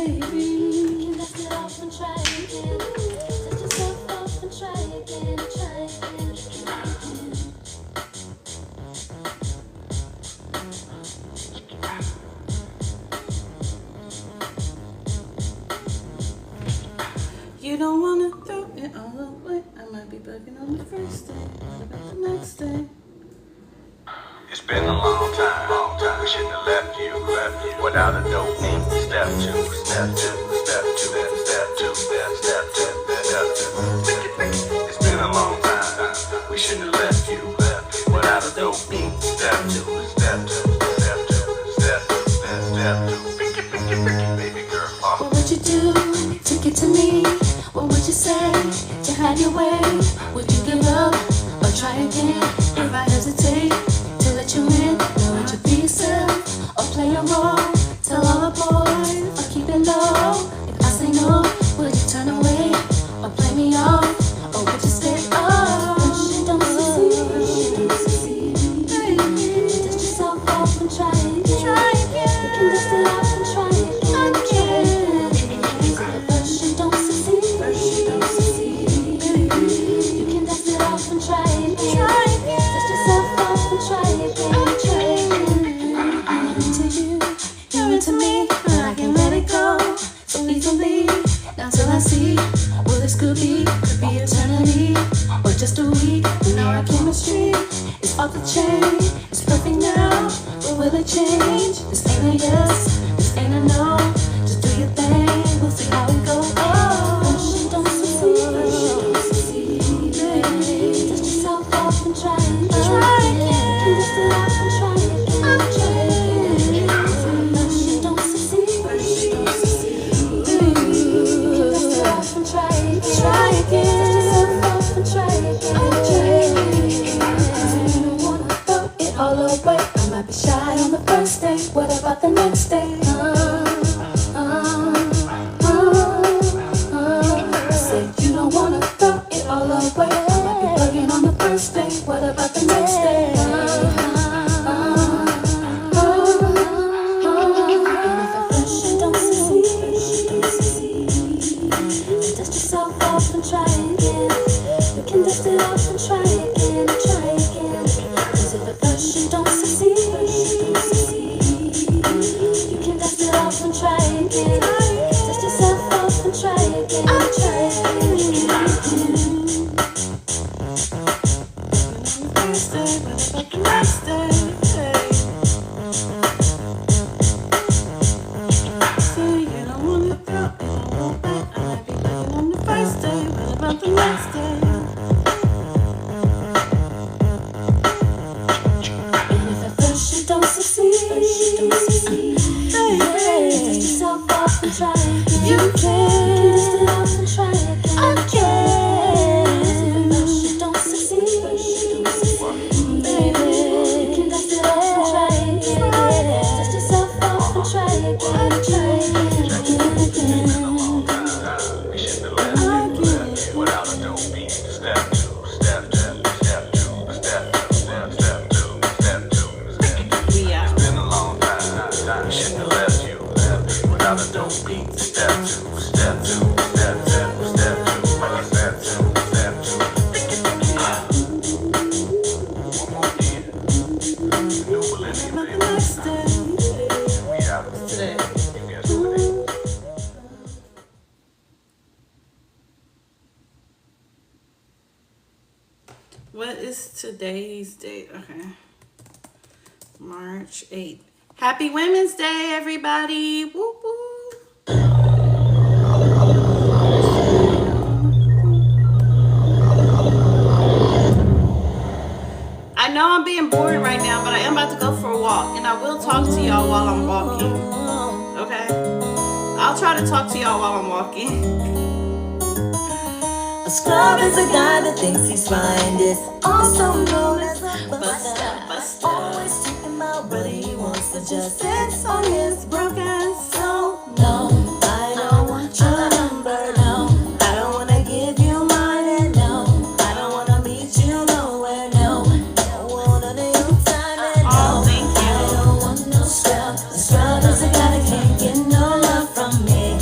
baby. Dust it off and try again. Dust yourself off and try again. Try again. Try again. You don't wanna throw it all away. I might be bugging on the first day. What about the next day? It's been a long time. We shouldn't have left you without a dope name. Step two, step two, step two, step two, step two, step two. It's been a long time. We shouldn't have left you without a dope name. Step two, step two, step two, step two, step two. Freaky, baby girl. What would you do to get to me? What would you say to hide your way? Would you give up or try again? If I hesitate to let you in, know would you be yourself or play a role? Tell all the boys or keep it low. If I say no, would you turn away or play me off? Or would you stay up? Push it, don't succeed. Baby, dust yourself off and try again. You can dust it off and try again. Push it, don't succeed. You can dust it off and try again. Dust yourself off and try again. I'm into you, you're into me, and I can't let it go so easily. Now till I see what this could be eternity or just a week. Now our chemistry is off the chain. It's perfect now, but will it change? This ain't a yes, this ain't a no. Just do your thing, we'll see how it goes. Oh, don't succeed. Dust yourself off and try again. Dust it off and try again. Don't succeed. Dust it off and try again. Dust yourself off and try again. You don't wanna throw it all away. I might be shy on the first day. What about the next day? Say you don't wanna throw it all away. I might be bugging on the first day. What about the next day? Don't succeed. Dust yourself off and try again. You can dust it off and try again. Cause if at first you don't succeed, you can dust it off and try again. Dust yourself off and try again. First day, what about the next day? So you don't wanna throw it all away. I might be bugging on the first day. What about the next day? And if at first you don't succeed, baby, dust yourself off and try again. You can dust it off and try again. If at first you don't succeed, baby, you can dust it off and try again. Dust yourself off and try again. We shouldn't have left you without a dope beat. Step two, step two, step two, step two, step two, step two. It's been a long time. We shouldn't have left you without a dope beat. Step two, step two, step two, step two, step two, step two. One more year. New millennium, baby. We out of today. You guess what it is? What is today's date? Okay. March 8th. Happy Women's Day, everybody. Woo woo. I know I'm being bored right now, but I am about to go for a walk, and I will talk to y'all while I'm walking. Okay? I'll try to talk to y'all while I'm walking. A scrub is a guy that thinks he's fine. Is also known as a buster. Always talking about what he wants to just sits on his broken soul. No, I don't want your number. No, I don't wanna give you mine. And no, I don't wanna meet you nowhere. No, I don't want none of your time. And no, thank you. I don't want no scrub. A scrub is a guy that can't get no love from me.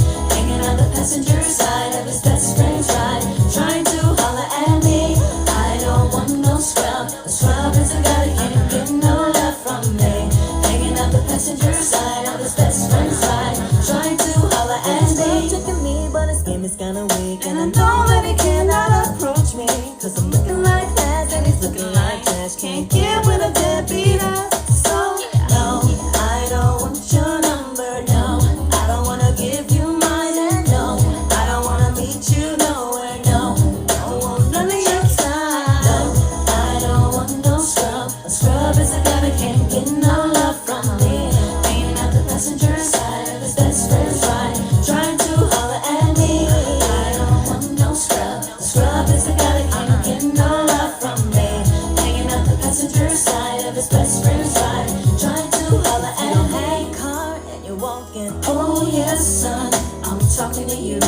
best friends right. Trying to holler at me. Checking me, but his game is kinda weak. And I know that he cannot approach me. Cause I'm looking like that, and he's looking like trash. Can't get with a deadbeat ass. So, no, I don't want your number, no. I don't wanna give you mine, and no, I don't wanna meet you nowhere, no. Don't want none of your time. No, I don't want no scrub. A scrub is a guy that can't get no love from me. Hanging out the passenger side of his best friend's ride. Trying to holler at me. I don't want no scrub. A scrub is a guy that can't get no love from me. Hanging out the passenger side of his best friend's ride. Trying to holler at me. Hey, car, and you're walking. Oh yes, son, I'm talking to you.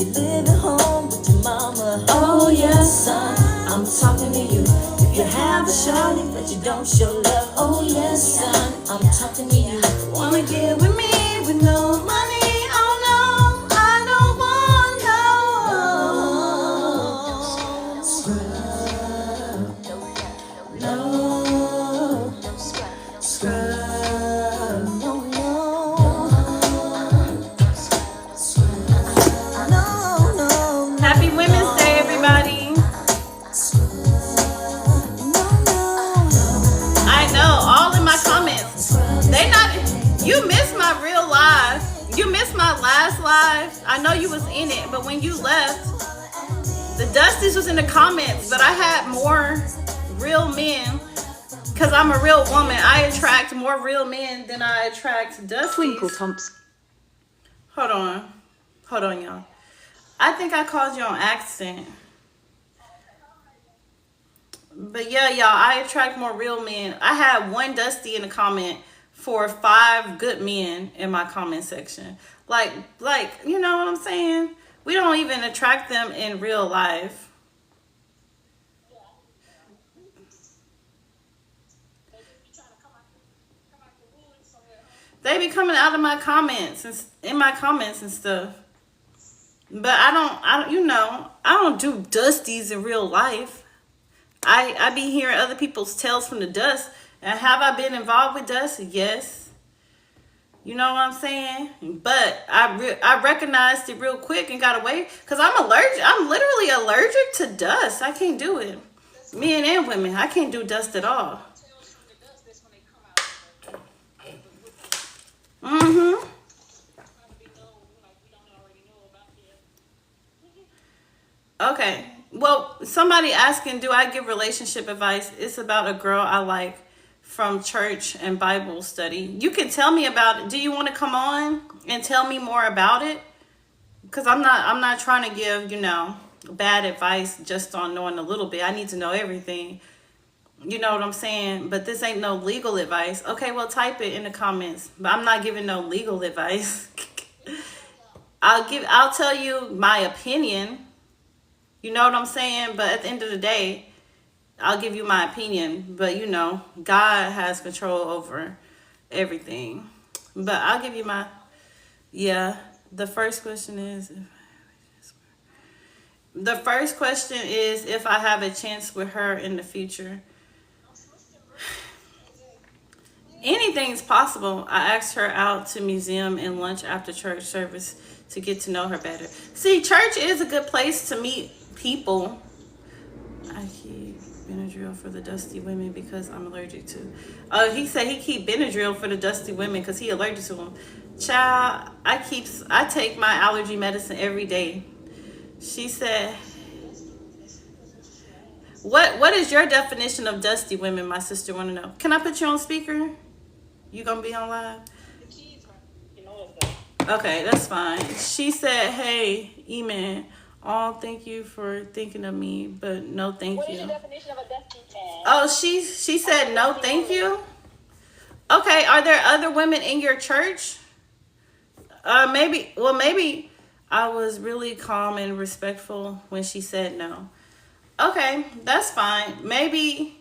If you live at home with your mama. Oh yes, son, I'm talking to you. If you have a shawty but you don't show love. Oh yes, son, I'm talking to you. Wanna get with me with no money? Oh no, I don't want no scrub. No scrub. No, no. Happy Women's Day, everybody. I know, all in my comments. They not, you missed my real live. You missed my last live. I know you was in it, but when you left, the Dusties was in the comments, but I had more real men. Cause I'm a real woman. I attract more real men than I attract Dusties. Twinkle Thompson. Hold on, y'all. I think I called you on accident. But yeah, y'all, I attract more real men. I had one Dusty in the comment for 5 good men in my comment section. Like, you know what I'm saying? We don't even attract them in real life. They be coming out of my comments and in my comments and stuff. But I don't, you know, I don't do Dusties in real life. I be hearing other people's tales from the dust. And have I been involved with dust? Yes. You know what I'm saying? But I recognized it real quick and got away. Because I'm allergic. I'm literally allergic to dust. I can't do it. Men and women. I can't do dust at all. Mm-hmm. Okay. Well, somebody asking, do I give relationship advice? It's about a girl I like from church and Bible study. You can tell me about it. Do you want to come on and tell me more about it? Because I'm not trying to give, you know, bad advice just on knowing a little bit. I need to know everything. You know what I'm saying? But this ain't no legal advice. Okay, well, type it in the comments. But I'm not giving no legal advice. I'll tell you my opinion. You know what I'm saying? But at the end of the day, I'll give you my opinion. But, you know, God has control over everything. But I'll give you my... Yeah, the first question is... The first question is if I have a chance with her in the future. Anything's possible. I asked her out to museum and lunch after church service to get to know her better. See, church is a good place to meet people. I keep Benadryl for the dusty women because I'm allergic to. Oh, he said he keep Benadryl for the dusty women because he allergic to them. Child, I take my allergy medicine every day. She said, what is your definition of dusty women? My sister want to know. Can I put you on speaker? You gonna be on live? Okay, that's fine. She said, hey, E-Man, thank you for thinking of me, but no thank you. What is your definition of a dusty man? Oh, she said no thank you? Okay, are there other women in your church? Maybe I was really calm and respectful when she said no. Okay, that's fine. Maybe,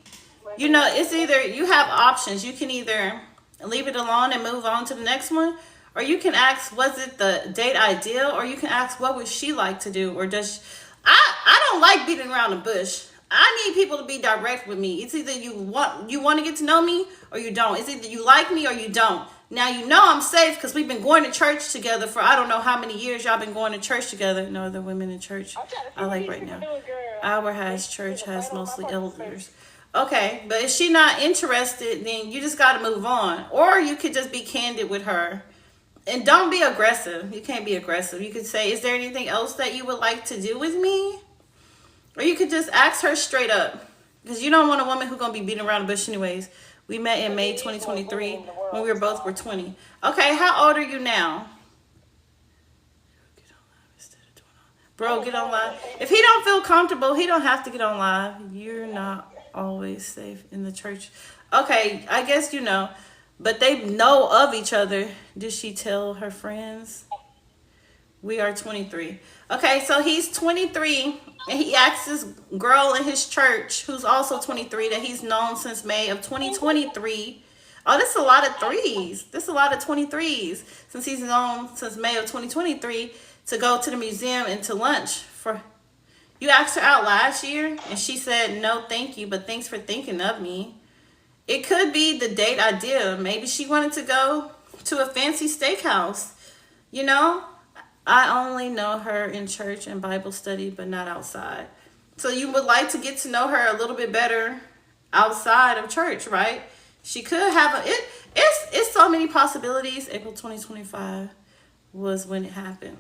you know, it's either, you have options. You can either leave it alone and move on to the next one, or you can ask, was it the date ideal? Or you can ask, what would she like to do? Or does I don't like beating around the bush. I need people to be direct with me. It's either you want to get to know me or you don't. It's either you like me or you don't. Now you know I'm safe because we've been going to church together for I don't know how many years. Y'all been going to church together. No other women in church. I like right now. Our church has mostly elders. Okay, but if she not interested, then you just got to move on. Or you could just be candid with her. And don't be aggressive. You can't be aggressive. You could say, is there anything else that you would like to do with me? Or you could just ask her straight up. Because you don't want a woman who's going to be beating around the bush anyways. We met in May 2023 when we were 20. Okay, how old are you now? Bro, get on live. If he don't feel comfortable, he don't have to get on live. You're not always safe in the church. Okay, I guess you know. But they know of each other. Did she tell her friends? We are 23. Okay, so he's 23. And he asked this girl in his church, who's also 23, that he's known since May of 2023. Oh, this is a lot of threes. This is a lot of 23s. Since he's known since May of 2023 to go to the museum and to lunch. You asked her out last year, and she said, no, thank you, but thanks for thinking of me. It could be the date idea. Maybe she wanted to go to a fancy steakhouse. You know, I only know her in church and Bible study, but not outside. So you would like to get to know her a little bit better outside of church, right? She could have it's so many possibilities. April 2025 was when it happened.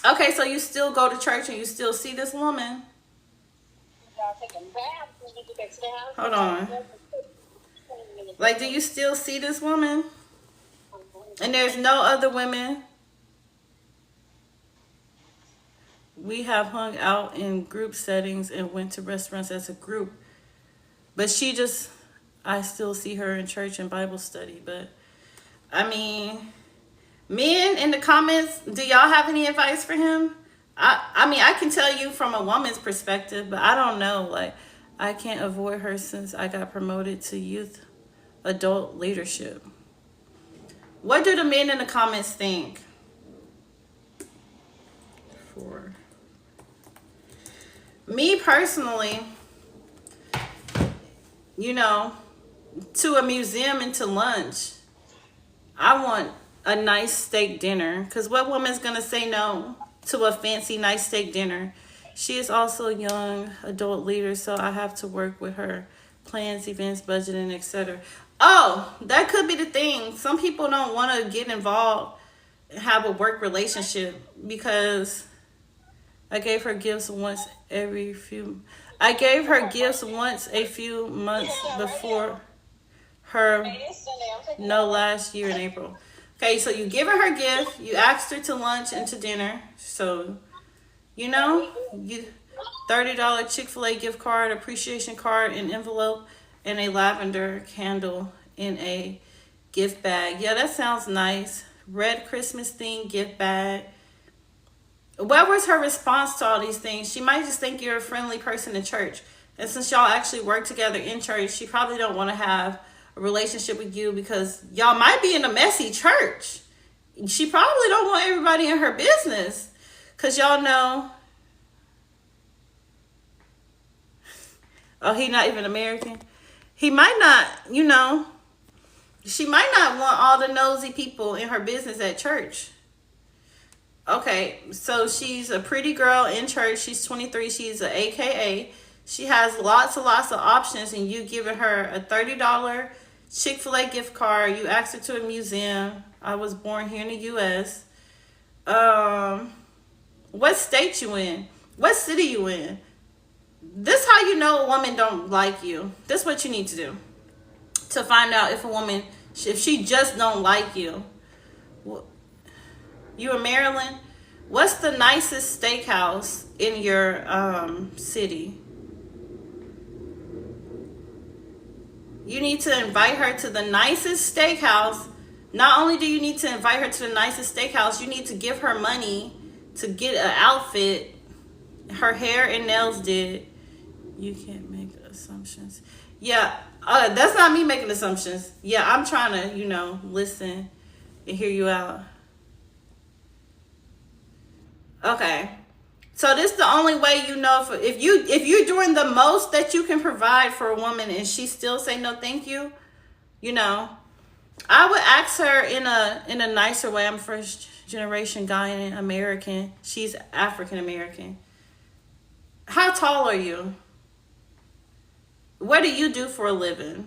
Okay, so you still go to church and you still see this woman. Hold on. Like, do you still see this woman? And there's no other women. We have hung out in group settings and went to restaurants as a group. But I still see her in church and Bible study. But, I mean, men in the comments, do y'all have any advice for him? I mean, I can tell you from a woman's perspective, but I don't know. Like, I can't avoid her since I got promoted to youth adult leadership. What do the men in the comments think? 4. Me personally, you know, to a museum and to lunch, I want a nice steak dinner. Because what woman's going to say no to a fancy nice steak dinner? She is also a young adult leader, so I have to work with her plans, events, budgeting, etc. Oh, that could be the thing. Some people don't want to get involved and have a work relationship because I gave her gifts once a few months before her last year in April. Okay, so you give her gift, you asked her to lunch and to dinner. So, you know, you $30 Chick-fil-A gift card, appreciation card, an envelope, and a lavender candle in a gift bag. Yeah, that sounds nice. Red Christmas theme gift bag. What was her response to all these things? She might just think you're a friendly person in church. And since y'all actually work together in church, she probably don't want to have a relationship with you because y'all might be in a messy church. She probably don't want everybody in her business because y'all know. Oh, he not even American? He might not, you know. She might not want all the nosy people in her business at church. Okay, so she's a pretty girl in church. She's 23. She's an AKA. She has lots of options, and you giving her a $30 Chick-fil-A gift card. You asked her to a museum. I was born here in the U.S. What state you in? What city you in? This how you know a woman don't like you. This what you need to do to find out if a woman, if she just don't like you. You in Maryland? What's the nicest steakhouse in your city? You need to invite her to the nicest steakhouse. Not only do you need to invite her to the nicest steakhouse, you need to give her money to get an outfit, her hair and nails did. You can't make assumptions. Yeah, that's not me making assumptions. Yeah, I'm trying to, you know, listen and hear you out. Okay, so this is the only way you know if you're doing the most that you can provide for a woman and she still say no thank you, you know, I would ask her in a nicer way. I'm first generation Ghanaian American. She's African American. How tall are you? What do you do for a living?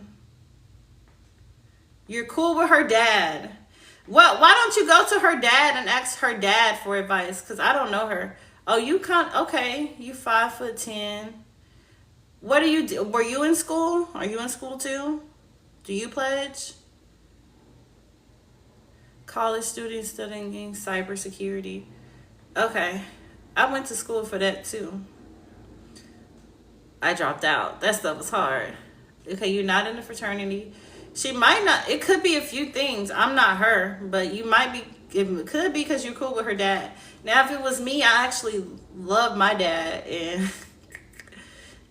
You're cool with her dad. What? Why don't you go to her dad and ask her dad for advice? Cause I don't know her. Oh, you okay? You 5'10". What do you do? Were you in school? Are you in school too? Do you pledge? College student studying cybersecurity. Okay, I went to school for that too. I dropped out. That stuff was hard. Okay, you're not in a fraternity. She might not. It could be a few things. I'm not her, but you might be. It could be because you're cool with her dad. Now, if it was me, I actually love my dad, and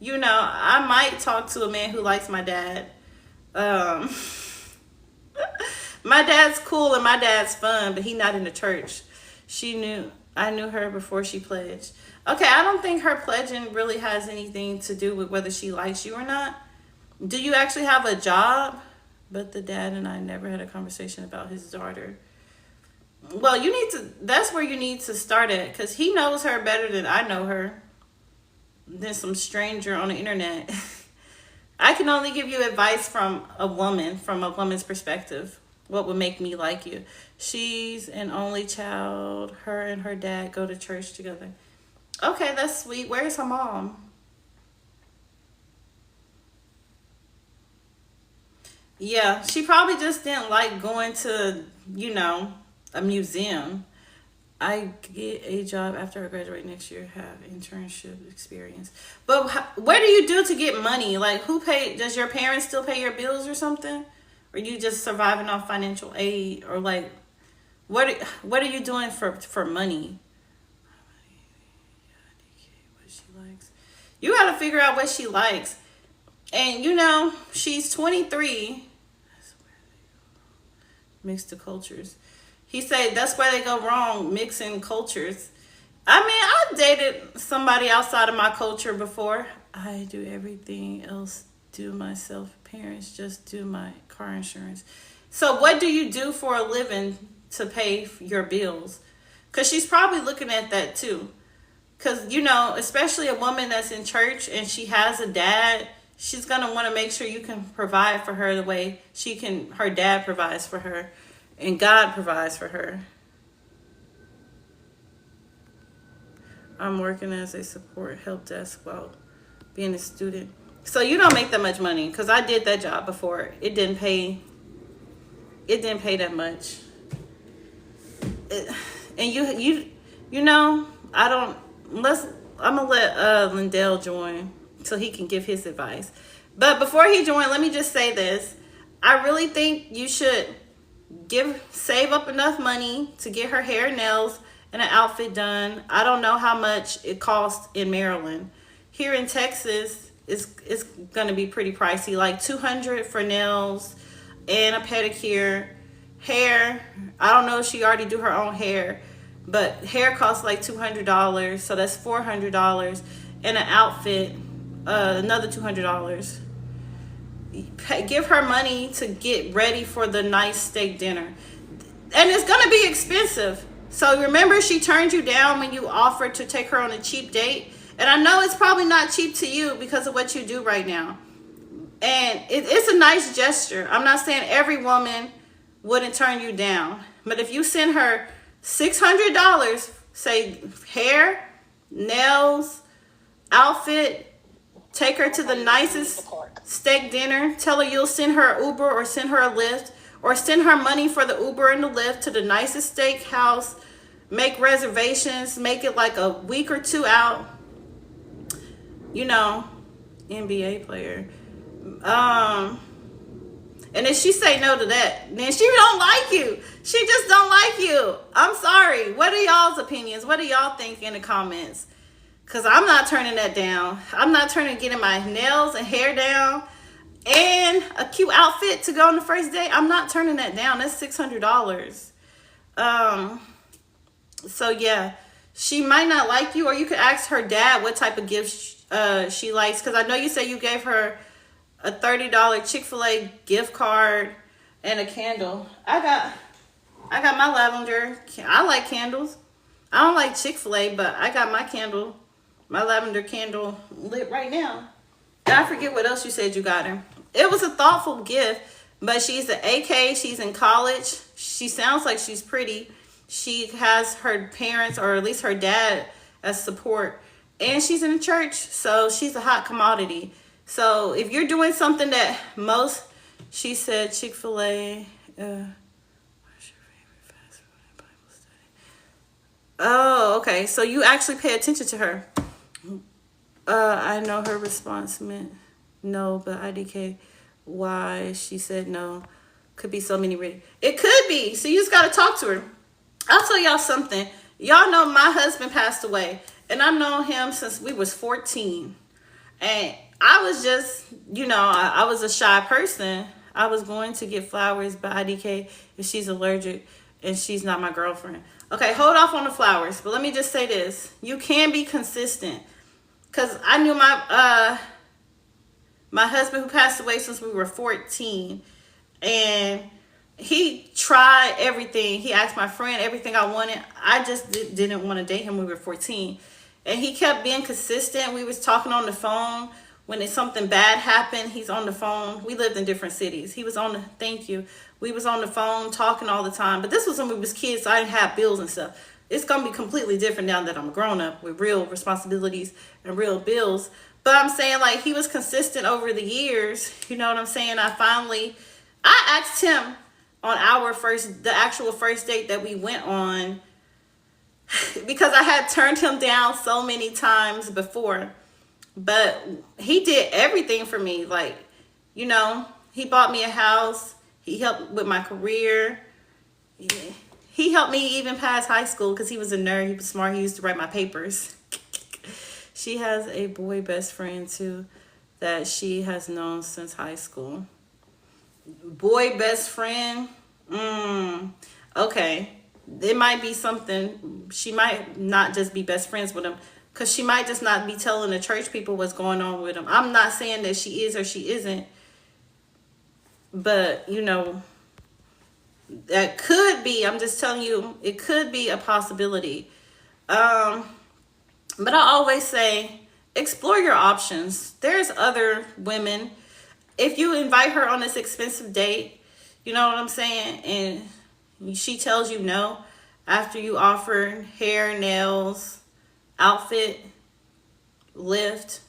I might talk to a man who likes my dad. Um, my dad's cool and my dad's fun, but he not in the church. I knew her before she pledged. Okay, I don't think her pledging really has anything to do with whether she likes you or not. Do you actually have a job? But the dad and I never had a conversation about his daughter. Well, that's where you need to start at, because he knows her better than I know her, than some stranger on the internet. I can only give you advice from a woman's perspective. What would make me like you? She's an only child. Her and her dad go to church together. Okay, that's sweet. Where's her mom? Yeah, she probably just didn't like going to, a museum. I get a job after I graduate next year, have internship experience. But what do you do to get money? Like, does your parents still pay your bills or something? Or you just surviving off financial aid? Or like, what are you doing for money? What she likes. You got to figure out what she likes. And she's 23. Mixed the cultures. He said that's where they go wrong, mixing cultures. I mean, I've dated somebody outside of my culture before. I do everything else, do myself. Parents just do my car insurance. So what do you do for a living to pay your bills? Because she's probably looking at that too. Because, especially a woman that's in church and she has a dad, she's going to want to make sure you can provide for her the way her dad provides for her and God provides for her. I'm working as a support help desk while being a student. So you don't make that much money, because I did that job before. It didn't pay that much. I'm going to let Lindell join so he can give his advice. But before he joins, let me just say this. I really think you should save up enough money to get her hair and nails and an outfit done. I don't know how much it costs in Maryland. Here in Texas, it's going to be pretty pricey, like $200 for nails and a pedicure. Hair, I don't know if she already do her own hair, but hair costs like $200, so that's $400, and an outfit, another $200. Give her money to get ready for the nice steak dinner, and it's gonna be expensive. So remember, she turned you down when you offered to take her on a cheap date, and I know it's probably not cheap to you because of what you do right now, and it's a nice gesture. I'm not saying every woman wouldn't turn you down, but if you send her $600, say hair, nails, outfit, take her to the nicest steak dinner, tell her you'll send her an Uber or send her a Lyft, or send her money for the Uber and the Lyft to the nicest steakhouse, make reservations, make it like a week or two out, NBA player. And if she say no to that, then she don't like you. She just don't like you. I'm sorry. What are y'all's opinions? What do y'all think in the comments? Because I'm not turning that down. I'm not getting my nails and hair down and a cute outfit to go on the first date. I'm not turning that down. That's $600. So yeah, she might not like you, or you could ask her dad what type of gifts she likes. Because I know you said you gave her a $30 Chick-fil-A gift card and a candle. I got my lavender. I like candles. I don't like Chick-fil-A, but I got my lavender candle lit right now. And I forget what else you said you got her. It was a thoughtful gift, but she's an AK. She's in college. She sounds like she's pretty. She has her parents, or at least her dad, as support. And she's in the church, so she's a hot commodity. So if you're doing something that most, she said Chick-fil-A. What's your favorite fast food and Bible study? Oh, okay. So you actually pay attention to her. I know her response meant no, but IDK, why she said no. Could be so many reasons. It could be. So you just got to talk to her. I'll tell y'all something. Y'all know my husband passed away, and I've known him since we was 14. And I was just, I was a shy person. I was going to get flowers, but IDK, if she's allergic and she's not my girlfriend. Okay, hold off on the flowers. But let me just say this. You can be consistent. Because I knew my husband who passed away since we were 14. And he tried everything. He asked my friend everything I wanted. I just didn't want to date him when we were 14. And he kept being consistent. We was talking on the phone. When something bad happened, he's on the phone. We lived in different cities. He was on the, thank you. We was on the phone talking all the time. But this was when we was kids, so I didn't have bills and stuff. It's going to be completely different now that I'm a grown up with real responsibilities and real bills. But I'm saying, like, he was consistent over the years. You know what I'm saying? I asked him on the actual first date that we went on, because I had turned him down so many times before. But he did everything for me. Like, he bought me a house. He helped with my career. He helped me even pass high school because he was a nerd. He was smart. He used to write my papers. She has a boy best friend, too, that she has known since high school. Boy best friend? Okay. It might be something. She might not just be best friends with him, because she might just not be telling the church people what's going on with him. I'm not saying that she is or she isn't. But, that could be. I'm just telling you, it could be a possibility. But I always say, explore your options. There's other women. If you invite her on this expensive date, you know what I'm saying? And she tells you no after you offer hair, nails, outfit, lift,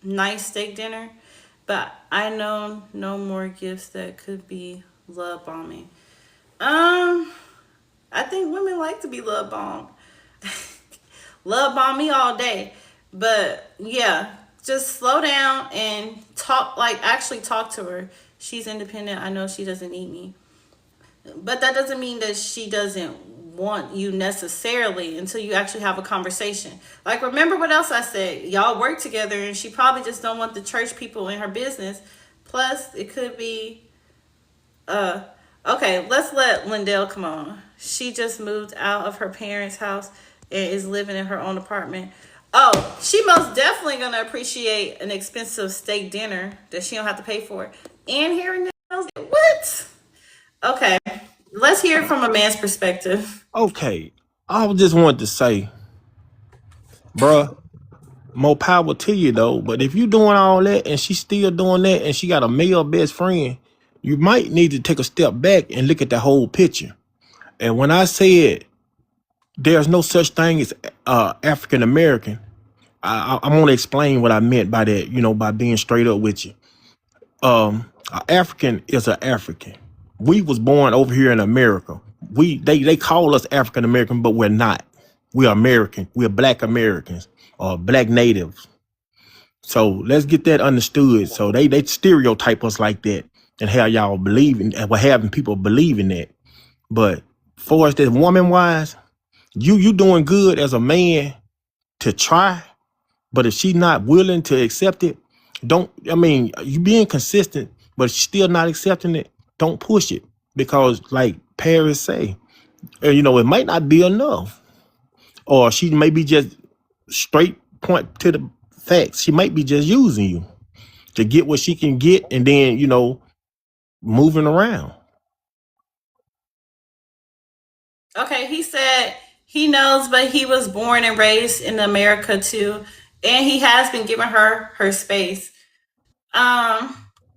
nice steak dinner. But I know no more gifts that could be love bombing. I think women like to be love bombed. Love bomb me all day. But yeah, just slow down and actually talk to her. She's independent. I know she doesn't need me. But that doesn't mean that she doesn't want you necessarily until you actually have a conversation. Like, remember what else I said? Y'all work together, and she probably just don't want the church people in her business. Plus, it could be, okay, let's let Lindell come on. She just moved out of her parents' house and is living in her own apartment. Oh, she most definitely going to appreciate an expensive steak dinner that she don't have to pay for. And hair and nails. What? Okay, let's hear it from a man's perspective. Okay, I just wanted to say, bruh, more power to you though. But if you doing all that and she's still doing that and she got a male best friend, you might need to take a step back and look at the whole picture. And when I said there's no such thing as African American, I want to explain what I meant by that, by being straight up with you. African is an African. We was born over here in America. They call us African American, but we're not. We're American. We're Black Americans or Black natives. So let's get that understood. So they stereotype us like that and have y'all believing, and we're having people believing that. But for us, that woman wise, you doing good as a man to try. But if she's not willing to accept it, you being consistent, but she's still not accepting it, don't push it. Because like Paris say, it might not be enough. Or she may be just straight point to the facts. She might be just using you to get what she can get and then, moving around. said he knows, but he was born and raised in America too, and he has been giving her space.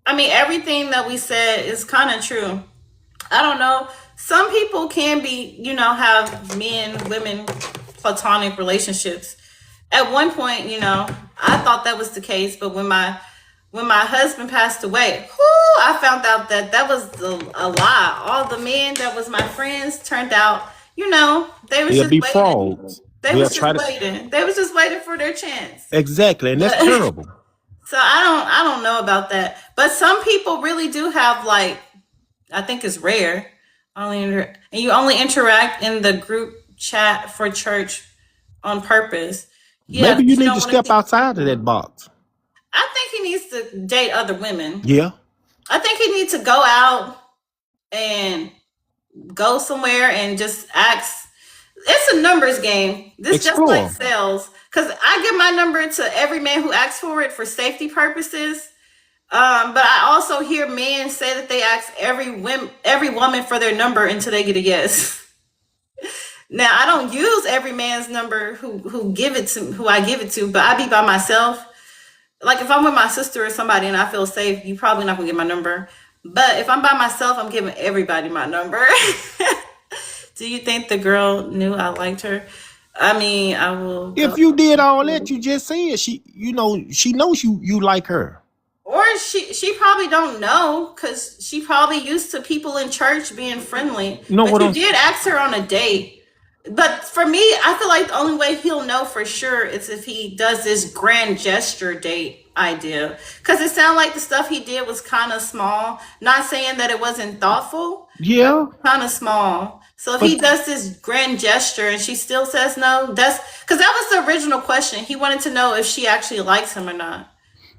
I mean, everything that we said is kind of true. I don't know. Some people can be, have men, women, platonic relationships. At one point, I thought that was the case, but when my husband passed away, I found out that was a lie. All the men that was my friends turned out, they was They'll just be waiting. frauds. They They'll was just try to waiting. They was just waiting for their chance. exactly, and that's But terrible. so I don't know about that. But some people really do have, like, I think it's rare. And you only interact in the group chat for church on purpose. Yeah, Maybe but you you need don't to want to step see. outside of that box. I think he needs to date other women. Yeah, I think he needs to go out and go somewhere and just ask. It's a numbers game. This just like explore. sales. Because I give my number to every man who asks for it for safety purposes. But I also hear men say that they ask every woman for their number until they get a yes. Now I don't use every man's number who I give it to, but I be by myself. Like if I'm with my sister or somebody and I feel safe, you probably not gonna get my number. But if I'm by myself, I'm giving everybody my number. Do you think the girl knew I liked her? I mean, I will If go. you did all that you just said, she knows you like her. Or she probably don't know because she probably used to people in church being friendly. You know But what you I'm did ask her on a date. But for me, I feel like the only way he'll know for sure is if he does this grand gesture date idea. Because it sounded like the stuff he did was kind of small. Not saying that it wasn't thoughtful, Yeah, kind of small. So if but he does this grand gesture and she still says no, that's because that was the original question. He wanted to know if she actually likes him or not.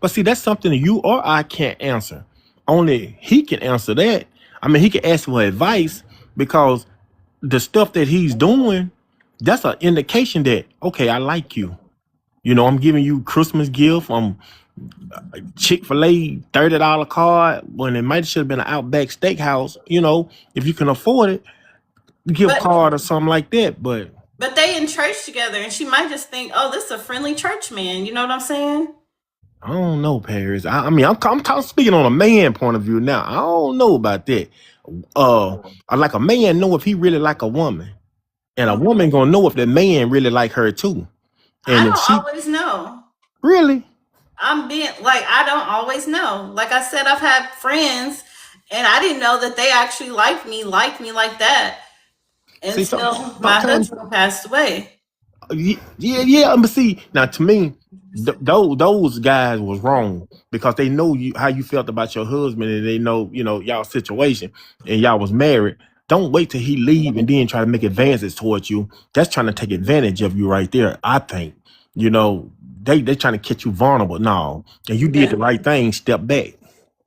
see, that's something you or I can't answer. Only he can answer that. I mean, he can ask for advice because the stuff that he's doing, that's an indication that okay, I like you. I'm giving you Christmas gift. I'm Chick-fil-A $30 card when it might should have been an Outback Steakhouse. If you can afford it, gift But card or something like that. But But they in church together, and she might just think, "Oh, this is a friendly church man." You know what I'm saying? I don't know, Paris. I mean, I'm speaking on a man point of view now. I don't know about that. Like a man know if he really like a woman, and a woman gonna know if that man really like her too. I And if don't she always know. really, I'm being like, I don't always know. Like I said, I've had friends, and I didn't know that they actually liked me like that see, until my sometimes husband passed away. yeah. But see, now to me, those guys was wrong because they know how you felt about your husband, and they know y'all situation, and y'all was married. Don't wait till he leave and then try to make advances towards you. That's trying to take advantage of you right there. I think they trying to catch you vulnerable. No, and you did the Yeah, right thing. Step back.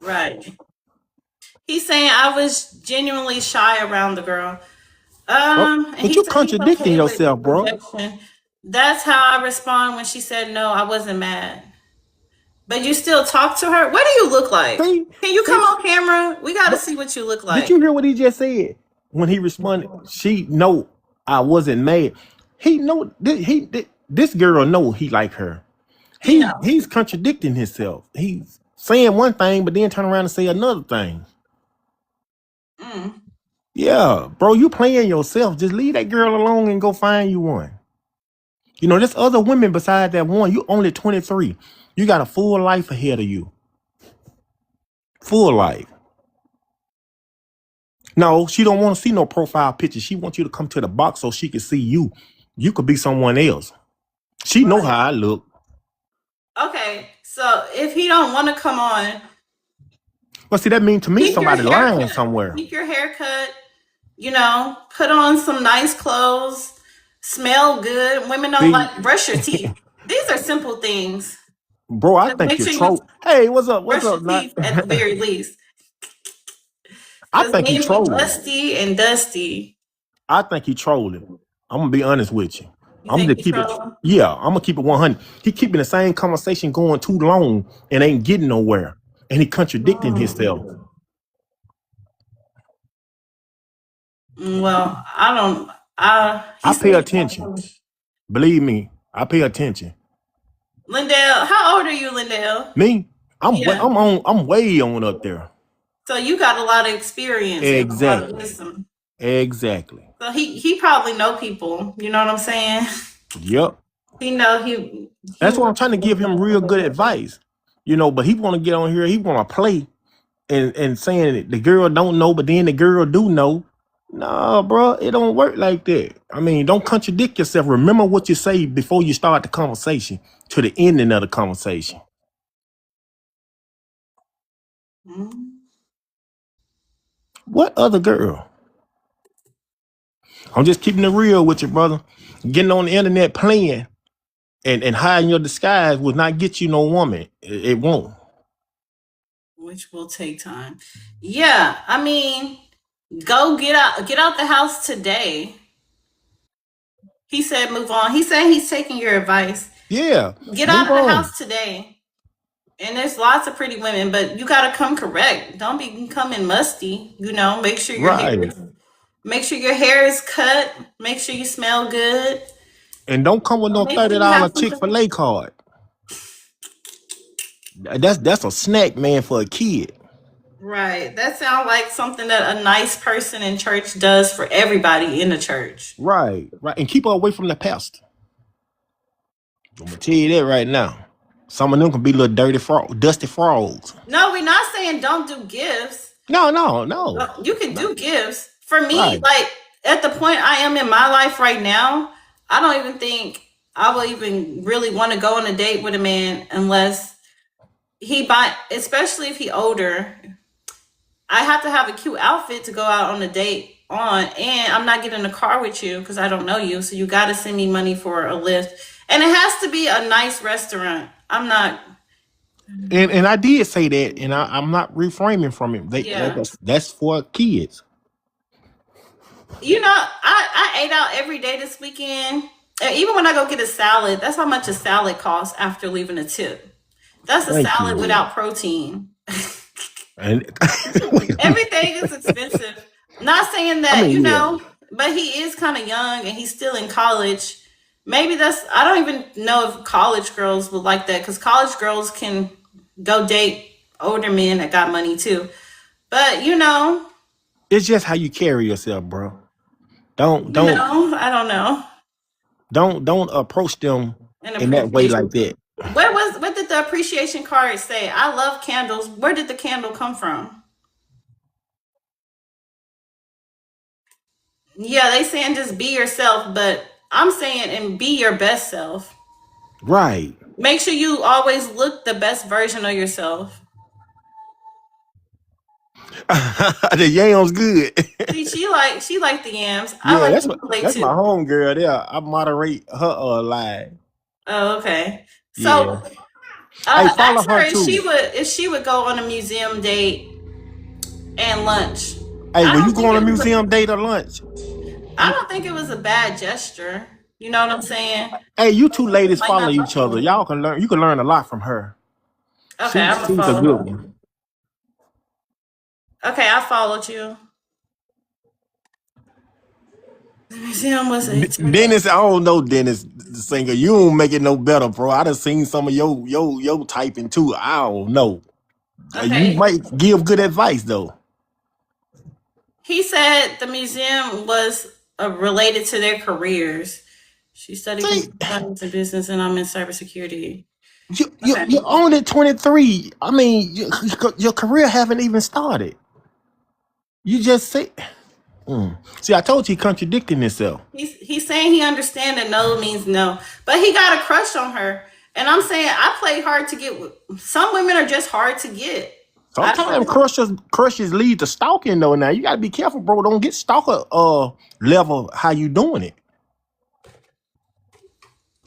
right. He's saying I was genuinely shy around the girl. Oh, And but he you said he's contradicting okay with yourself, bro. rejection. That's how I respond when she said no. I wasn't mad, but you still talk to her. What do you look like? See, Can you come see. on camera? We got to But see what you look did you like. hear what he just said when he responded? She no, I wasn't mad. He know this girl know he like her. He knows. He's contradicting himself. He's saying one thing, but then turn around and say another thing. Mm. Yeah, bro, you playing yourself. Just leave that girl alone and go find you one. There's other women besides that one. You only 23. You got a full life ahead of you. Full life. No, she don't want to see no profile picture. She wants you to come to the box so she can see you. You could be someone else. She know Right. how I look. Okay. So if he don't want to come on, But see, that means to me keep your somebody lying haircut. somewhere. Keep your haircut. Put on some nice clothes. Smell good. Women don't See, like brush your teeth. These are simple things. bro, I Just think make you're sure you Hey, what's up? What's brush up, your Nat? teeth at the very least. I Because think he men be trolling. dusty and dusty. I think he trolling. I'm gonna be honest with you. You I'm think gonna he keep it. trolling? Yeah, I'm gonna keep it 100. He keeping the same conversation going too long and ain't getting nowhere, and he contradicting himself. Well, I don't. He I pay said, attention. Believe me, I pay attention. Lindell, how old are you, Lindell? Me, Yeah. I'm way on up there. So you got a lot of experience and a lot of Exactly. wisdom. Exactly. So he probably know people. You know what I'm saying? Yep. He know he That's why I'm trying to give him real good advice. But he want to get on here. He want to play and saying that the girl don't know, but then the girl do know. Nah, bro, it don't work like that. I mean, don't contradict yourself. Remember what you say before you start the conversation to the ending of the conversation. Mhm. What other girl? I'm just keeping it real with you, brother. Getting on the internet playing and hiding your disguise will not get you no woman. It won't. Which will take time. Yeah, I mean, go get out the house today. He said move on. He said he's taking your advice. Yeah. Get Move out of the on. house today. And there's lots of pretty women, but you gotta come correct. Don't be coming musty. Make sure your hair Right. make sure your hair is cut. Make sure you smell good. And don't come with no Make sure you $30 have something. Chick-fil-A card. That's a snack, man, for a kid. Right. That sounds like something that a nice person in church does for everybody in the church. Right. And keep her away from the pastor. I'm gonna tell you that right now. Some of them can be little dusty frogs. No, we're not saying don't do gifts. No. You can do gifts. For me, Right. like at the point I am in my life right now, I don't even think I will even really want to go on a date with a man unless especially if he older. I have to have a cute outfit to go out on a date on, and I'm not getting in a car with you because I don't know you. So you got to send me money for a lift, and it has to be a nice restaurant. I'm not. And I did say that, and I'm not reframing from it. Yeah. That's for kids. I ate out every day this weekend. And even when I go get a salad, that's how much a salad costs after leaving a tip. That's a Thank salad you. without protein. And Everything is expensive. Not saying that, I mean, yeah. but he is kind of young and he's still in college. Maybe I don't even know if college girls would like that because college girls can go date older men that got money too. But It's just how you carry yourself, bro. Don't I don't know. don't approach them in that way like that. What did the appreciation card say? I love candles. Where did the candle come from? Yeah, they saying just be yourself, but I'm saying and be your best self. Right. Make sure you always look the best version of yourself. The yams good. See, she like the yams. I Yeah, like that's the play my too. home girl there. I moderate her live. Oh, okay. Yeah. So Hey, follow ask her her if too. she would go on a museum date and lunch. Hey, I when don't you go think on a it was museum date or lunch, I don't think it was a bad gesture. You know what I'm saying? hey, you two ladies Like follow not each other. Y'all can learn. You can learn a lot from her. Okay, I'm She's gonna a follow good her. one. Okay, I followed you. The museum was Dennis, I don't know Dennis the singer. You don't make it no better, bro. I done seen some of your typing too. I don't know. You okay. might give good advice though. He said the museum was related to their careers. She studied See, computer business, and I'm in cybersecurity. you're only 23. I mean, your career haven't even started. You just say. See, I told you he contradicting himself. He's saying he understands that no means no, but he got a crush on her, and I'm saying I play hard to get. Some women are just hard to get. Sometimes crushes lead to stalking though. Now you gotta be careful, bro. Don't get stalker level how you doing it.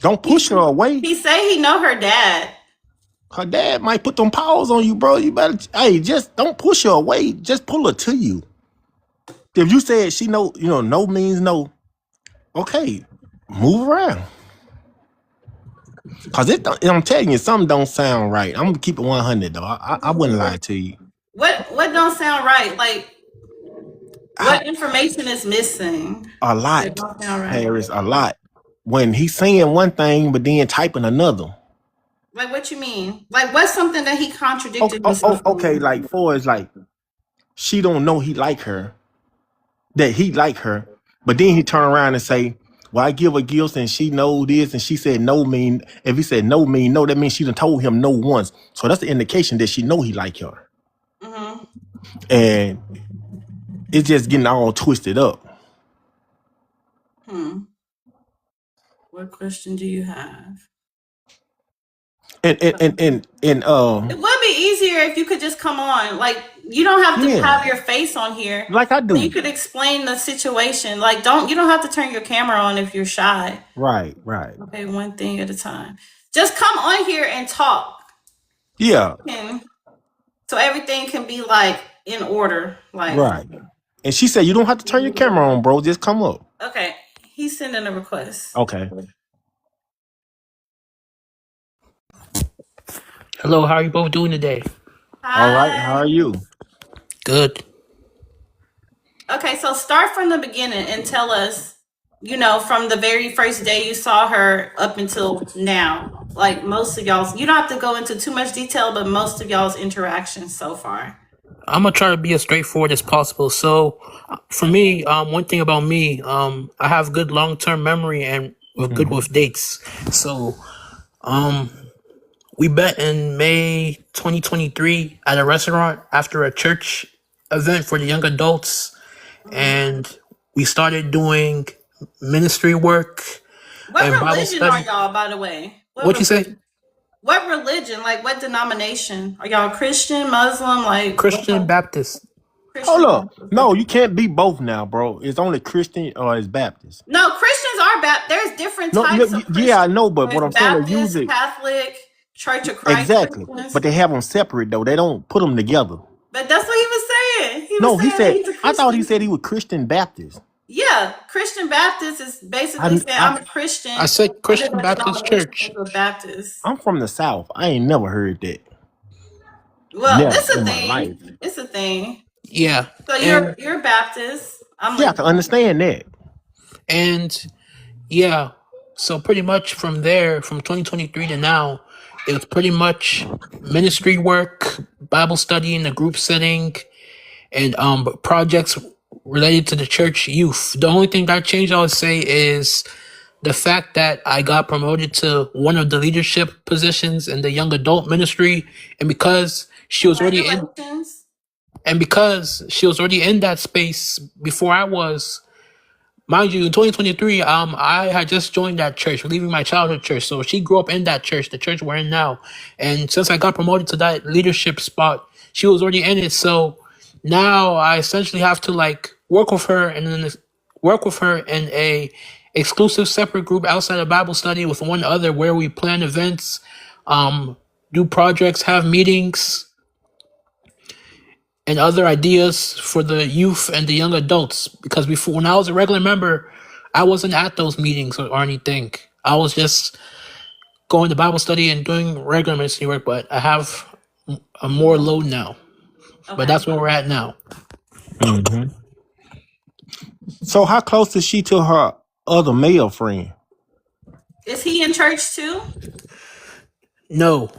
Don't push her away. He say he know her dad. Her dad might put them paws on you, bro. You better just don't push her away. Just pull her to you. If you said she know, no means no. Okay, move around. Cause I'm telling you, something don't sound right. I'm gonna keep it 100 though. I wouldn't lie to you. What don't sound right? Like What information is missing? A Okay, lot, walk down right. Harris, a lot. When he's saying one thing but then typing another. Like, what you mean? Like, what's something that he Oh, contradicted himself okay, on? like for is like she don't know he like her, that he like her, but then he turn around and say, "Well, I give her gifts and she know this," and she said no mean. If he said no mean no, that means she done told him no once. So that's the indication that she know he like her, Mm-hmm. and it's just getting all twisted up. What question do you have? And It would be easier if you could just come on. Like, you don't have to have yeah, your face on here. like I You do. could explain the situation. Like, you don't have to turn your camera on if you're shy. Right. Okay, one thing at a time. Just come on here and talk. Yeah, And so everything can be like in order. Like, right. And she said you don't have to turn your camera on, bro. Just come up. okay, he's sending a request. Okay. Hello, how are you both doing today? All right. How Hi. are you? Good. Okay, so start from the beginning and tell us, from the very first day you saw her up until now. Like most of y'all's, you don't have to go into too much detail, but most of y'all's interactions so far. I'm gonna try to be as straightforward as possible. So, for me, one thing about me, I have good long-term memory and we're good Mm-hmm. with dates. So, we met in May 2023 at a restaurant after a church event for the young adults, and we started doing ministry work What and Bible religion are study. y'all, by the way? What you say? What religion? Like, what denomination? Are y'all Christian, Muslim? Like, Christian Baptist. Christian? Hold up. No, you can't be both now, bro. It's only Christian or it's Baptist. No, Christians are Baptist. There's different No, types of Christians. yeah, I know, but what There's I'm saying, they use Baptist, it Catholic, Church of Christ exactly, Christians. but they have them separate though. They don't put them together. But that's what he was saying. He No, was he saying said. he's a I thought he Christian. said he was Christian Baptist. Yeah, Christian Baptist is basically saying I'm a Christian. I said Christian Baptist Church. A Baptist. I'm from the South. I ain't never heard that. Well, Never it's a in my life. thing. It's a thing. Yeah. So And you're Baptist. I'm Yeah, I can understand that. and yeah, so pretty much from there, from 2023 to now, it was pretty much ministry work, Bible study in the group setting, and projects related to the church youth. The only thing that changed, I would say, is the fact that I got promoted to one of the leadership positions in the young adult ministry, and because she was already in, Congratulations. and because she was already in that space before I was. Mind you, in 2023, I had just joined that church, leaving my childhood church. So she grew up in that church, the church we're in now. And since I got promoted to that leadership spot, she was already in it. So now I essentially have to work with her and then work with her in a exclusive separate group outside of Bible study with one other where we plan events, do projects, have meetings, and other ideas for the youth and the young adults. Because before, when I was a regular member, I wasn't at those meetings or anything. I was just going to Bible study and doing regular ministry work. But I have a more load now. But that's where we're at now. Mm-hmm. So how close is she to her other male friend? Is he in church too? No,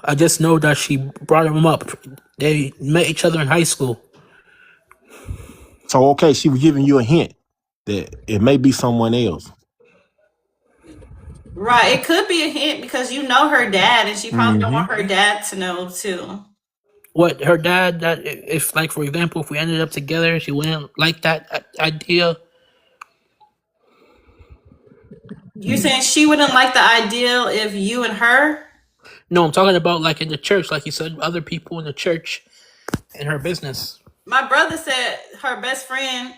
I just know that she brought him up. They met each other in high school. So okay, she was giving you a hint that it may be someone else. Right. It could be a hint because you know her dad, and she probably don't want her dad to know too. What, her dad, that if, like, for example, if we ended up together, she wouldn't like that idea? You saying she wouldn't like the ideal if you and her? No, I'm talking about like in the church, like you said, other people in the church in her business. My brother said her best friend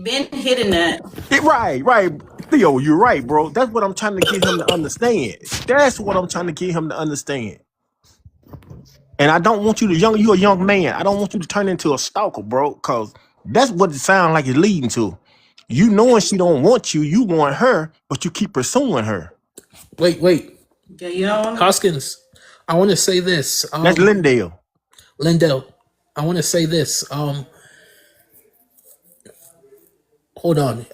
been hitting that. Right. Theo, you're right, bro. That's what I'm trying to get him to understand. That's what I'm trying to get him to understand. And I don't want you to you're a young man. I don't want you to turn into a stalker, bro, because that's what it sounds like it's leading to. You knowing she don't want you, you want her, but you keep pursuing her. Wait. Yeah, you know. Hoskins, I want to say this. That's Lindell. Lindell, I want to say this. hold on.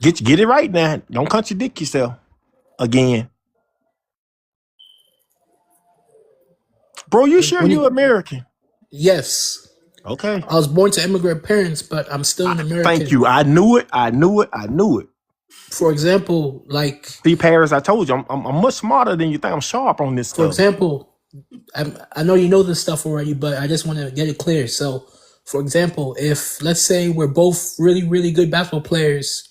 Get it right now. Don't contradict yourself again. Bro, you sure When you you, American? yes, Okay. I was born to immigrant parents, but I'm still an Thank American. you. I knew it. I knew it. I knew it. For example, like See, Paris, I told you, I'm much smarter than you think. I'm sharp on this for stuff. example, I know you know this stuff already, but I just want to get it clear. So, for example, if let's say we're both really, really good basketball players,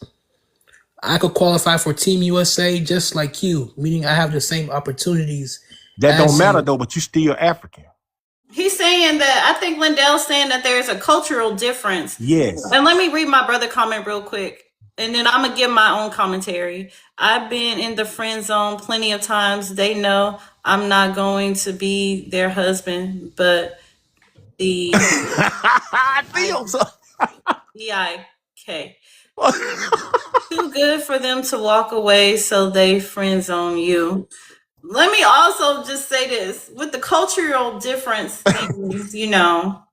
I could qualify for Team USA just like you, meaning I have the same opportunities That don't as matter you. though, but you still African. He's saying that I think Lindell's saying that there's a cultural difference. Yes. And let me read my brother comment real quick. And then I'm gonna give my own commentary. I've been in the friend zone plenty of times. They know I'm not going to be their husband, but the I feel so. EIK. Too good for them to walk away, so they friend zone you. Let me also just say this with the cultural difference things, you know,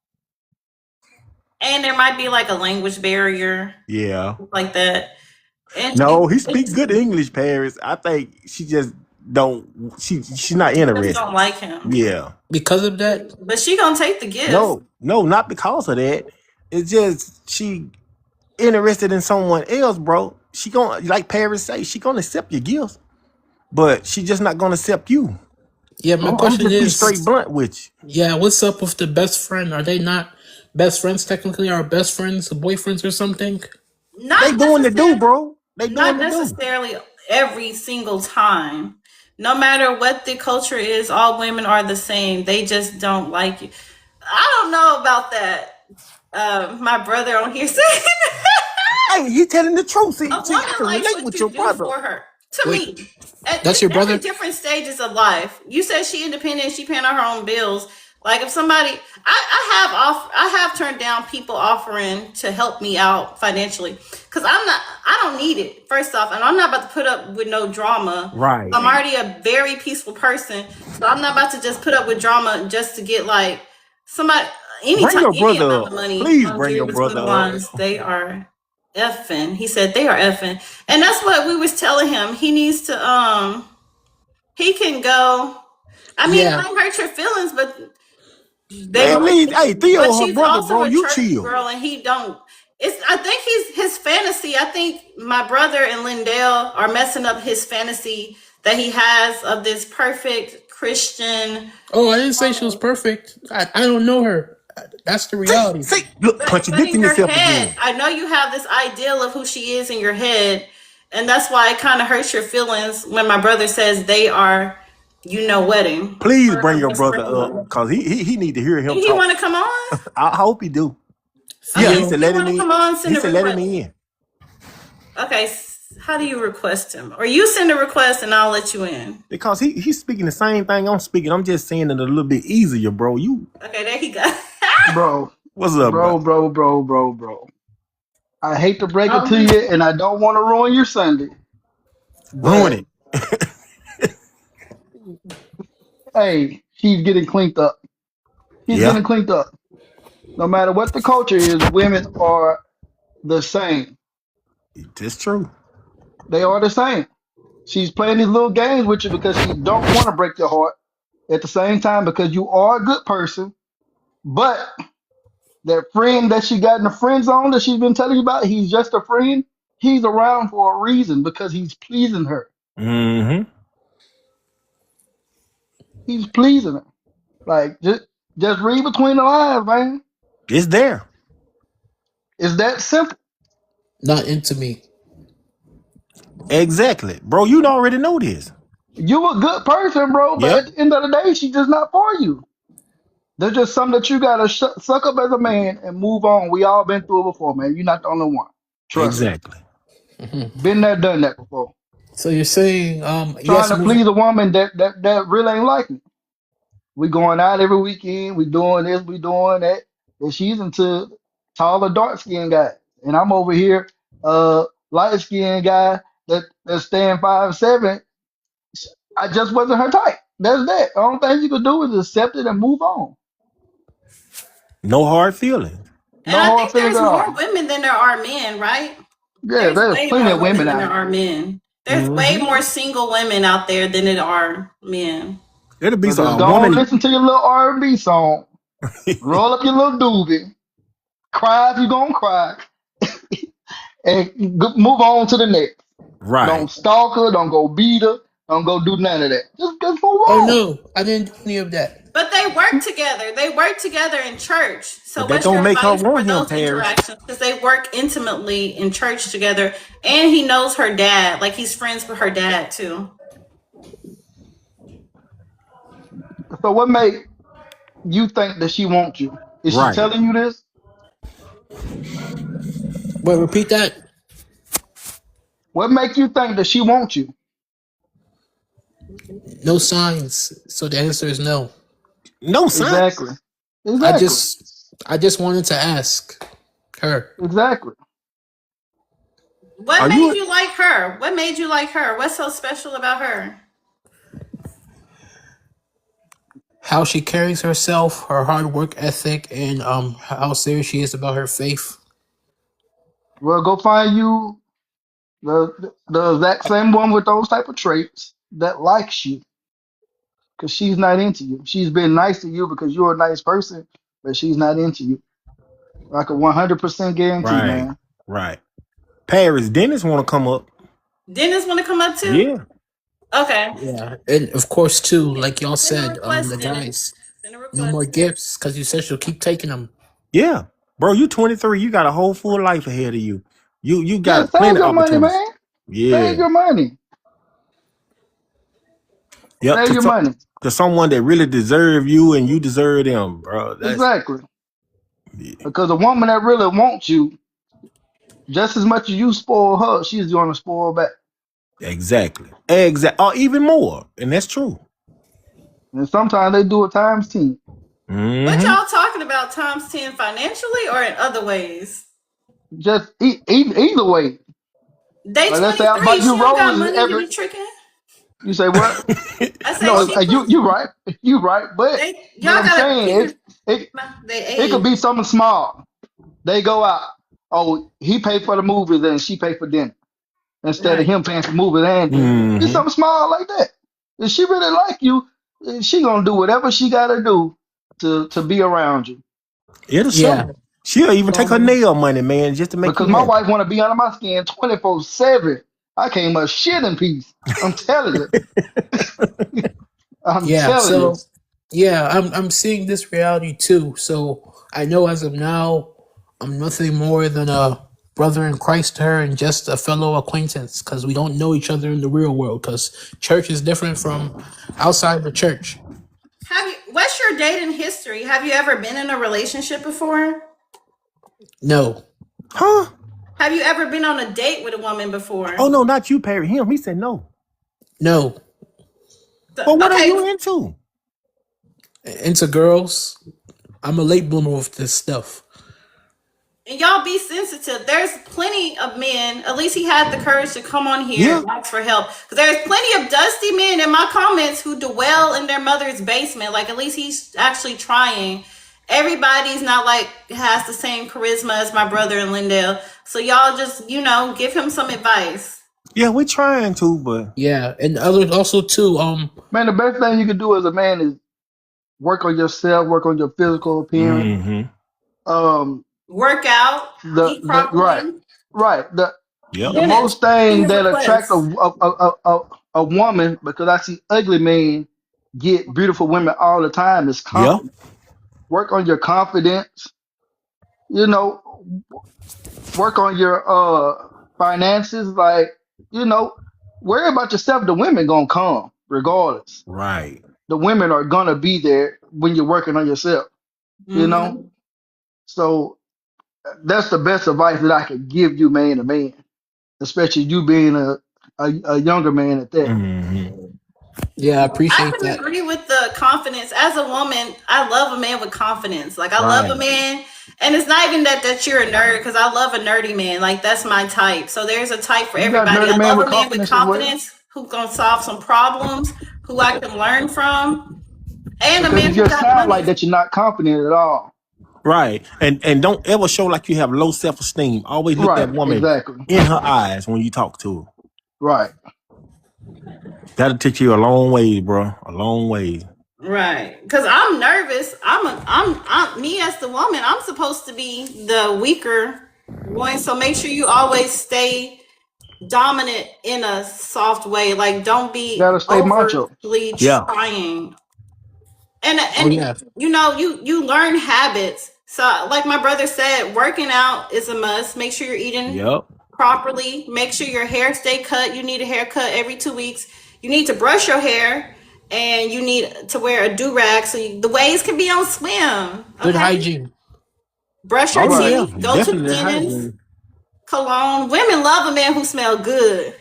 and there might be like a language barrier Yeah. like that. And No, he speaks good English, Paris. I think she just don't. She's not just interested. don't like him. Yeah. Because of that, But she gonna take the gift. No, not because of that. It's just she interested in someone else, bro. She gonna, like Paris say, she gonna accept your gifts, but she just not gonna accept you. yeah, my I'm question just be is, straight blunt with you. yeah, what's up with the best friend? Are they not best friends technically? Are best friends boyfriends or something? Not They doing the do, necessarily, bro. They not doing the do. necessarily every single time. No matter what the culture is, all women are the same. They just don't like you. I don't know about that. My brother on here saying Hey, he telling the truth. See, a I woman can likes relate what with you your do brother. for her. To Wait, me, at that's your every brother? different stages of life. You said she independent, she paying her own bills. Like if somebody, I have turned down people offering to help me out financially because I don't need it. First off, and I'm not about to put up with no drama. Right. I'm already a very peaceful person, so I'm not about to just put up with drama just to get like somebody Bring anytime your any brother amount up. of money. Please I'm bring reading your between brother the up. lines. They are effing. He said they are effing, and that's what we was telling him. He needs to he can go. I mean, it Yeah, might hurt your feelings, but Man, leave. Hey, Theo, but her she's brother, also bro. a You church chill. girl, and he don't. It's. I think his fantasy. I think my brother and Lindell are messing up his fantasy that he has of this perfect Christian. oh, I didn't say she was perfect. I don't know her. That's the reality. See, look, But in contradicting your yourself head, again. I know you have this ideal of who she is in your head, and that's why it kind of hurts your feelings when my brother says they are, wedding. Please bring your brother up, cause he need to hear him He talk. want to come on? I hope he do. Yeah, he Theo, said You let him want to in. come on? Send He a said let him request. in. Okay, how do you request him? Or you send a request and I'll let you in. Because he's speaking the same thing I'm speaking. I'm just saying it a little bit easier, bro. You Okay, there he go. Bro, what's up, bro? bro. I hate to break it to Um, you, and I don't want to ruin your Sunday, Ruin but it. hey, she's getting cleaned up. She's Yeah, getting cleaned up. No matter what the culture is, women are the same. that's true. They are the same. She's playing these little games with you because she don't want to break your heart. At the same time, because you are a good person, but that friend that she got in the friend zone that she's been telling you about, he's just a friend. He's around for a reason because he's pleasing her. Mm-hmm. He's pleasing her. Like just read between the lines, man. It's there. It's that simple. not into me. Exactly, bro. You already know this. You a good person, bro, but Yep. at the end of the day, she's just not for you. There's just something that you gotta suck up as a man and move on. We all been through it before, man. You're not the only one. Trust me. Exactly. Been there, done that before. So you're saying, Trying yes, to move. please a woman that really ain't like me. We going out every weekend. We doing this. We doing that. And she's into taller, dark skinned guys, and I'm over here, light skinned guy that's staying 5'7". I just wasn't her type. That's that. The only thing you could do is accept it and move on. No hard feelings. And No I hard think feelings there's at more all. women than there are men, right? Yeah, There's there's way plenty more of women women than out there here. are men. There's way Hmm. more single women out there than there are men. It'll be But just a go on, woman. listen to your little R&B song, roll up your little doobie, cry if you're gonna cry, and move on to the next. Right. Don't stalk her, don't go beat her, don't go do none of that. Just move Oh on. no, I didn't do any of that. But they work together. They work together in church. So But that what's your don't make her advice for want him, those Paris. interactions? Because they work intimately in church together, and he knows her dad. Like he's friends with her dad too. So what make you think that she wants you? Is she Right. telling you this? Wait, repeat that. What make you think that she wants you? No signs. So the answer is no. No sign. Exactly. I Exactly. just I just wanted to ask her Exactly. What Are made you? you like her? What made you like her? What's so special about her? how she carries herself, her hard work ethic, and how serious she is about her faith. Well, go find you the exact same one with those type of traits that likes you, because she's not into you. She's been nice to you because you're a nice person, but she's not into you. I can 100% guarantee, Right. man. Right. Paris, Dennis want to come up. Dennis want to come up too? Yeah. Okay. Yeah, and of course too, like y'all Send a said, request, the Dennis. guys, Send a no more request. gifts because you said she'll keep taking them. Yeah. Bro, you 23. You got a whole full life ahead of you. You Yeah, got save plenty of your money, opportunities. man. Yeah. Save your money. Yep. Save your money. To someone that really deserve you and you deserve them, bro. That's Exactly. Because a woman that really wants you, just as much as you spoil her, she's going to spoil back. exactly. Or even more. And that's true. And sometimes they do it times 10. What Mm-hmm. y'all talking about times 10 financially or in other ways? Just either way. They Like let's say 23. I buy She you don't got roses money to every. be tricking. You say what? I say No, she you right. You right. But y'all I'm gotta saying it they it could age. be something small. They go out. Oh, he paid for the movies and she paid for dinner instead of Right. him paying for movies and dinner. Be Mm-hmm. something small like that. If she really like you, she gonna do whatever she gotta do to be around you. It'll Yeah. show. She'll even take her Um, nail money, man, just to make Because you my happy. wife wanna be under my skin 24/7. I can't much shit in peace. I'm telling you. I'm yeah. telling you. So yeah, I'm seeing this reality too. So I know as of now, I'm nothing more than a brother in Christ to her and just a fellow acquaintance because we don't know each other in the real world. Because church is different from outside the church. What's your dating history? Have you ever been in a relationship before? No. Huh? Have you ever been on a date with a woman before? Oh no, not you, Perry. Him. He said no. No. Well, what are Okay, you into? Into girls, I'm a late bloomer with this stuff. and y'all be sensitive. There's plenty of men, at least he had the courage to come on here and Yeah. ask for help. Because there's plenty of dusty men in my comments who dwell in their mother's basement. Like, at least he's actually trying. Everybody's not like has the same charisma as my brother and Lindell. So y'all just, give him some advice. Yeah, we're trying to, but Yeah, and other also too. Man, the best thing you can do as a man is work on yourself, work on your physical appearance. mm-hmm. Work out, eat properly. Right. The Yep. the Dennis, most thing send your that attract request. a woman, because I see ugly men get beautiful women all the time, is Yep. confidence. Work on your confidence. You know, work on your finances. Like, worry about yourself. The women gonna come regardless. Right. The women are gonna be there when you're working on yourself. You know, Mhm. so that's the best advice that I could give you, man, to man, especially you being a younger man at that. Mm-hmm. Yeah, I I appreciate can that. agree with the confidence. As a woman, I love a man with confidence. Like, I love a Right. man, and it's not even that you're a nerd, because I love a nerdy man. Like, that's my type. So there's a type for You got everybody. nerdy I man love with a man with confidence as well, confidence who gonna solve some problems, who I can learn from, and a because man you who just got sound like money. that you're not confident at all. Right. And don't ever show like you have low self-esteem. Always look that Right, woman exactly. in her eyes when you talk to her. Right. That'll take you a long way, bro. A long way. Right, because I'm nervous. I'm me as the woman. I'm supposed to be the weaker one, so make sure you always stay dominant in a soft way. Like, don't be Gotta stay macho. overly Yeah. trying. Oh And yeah. you learn habits. So, like my brother said, working out is a must. Make sure you're eating Yep. properly. Make sure your hair stay cut. You need a haircut every 2 weeks. You need to brush your hair, and you need to wear a do-rag so the waves can be on swim. Good Okay, hygiene. brush your Oh Right. yeah. teeth. Go to the Definitely dentist. hygiene. Cologne. Women love a man who smells good.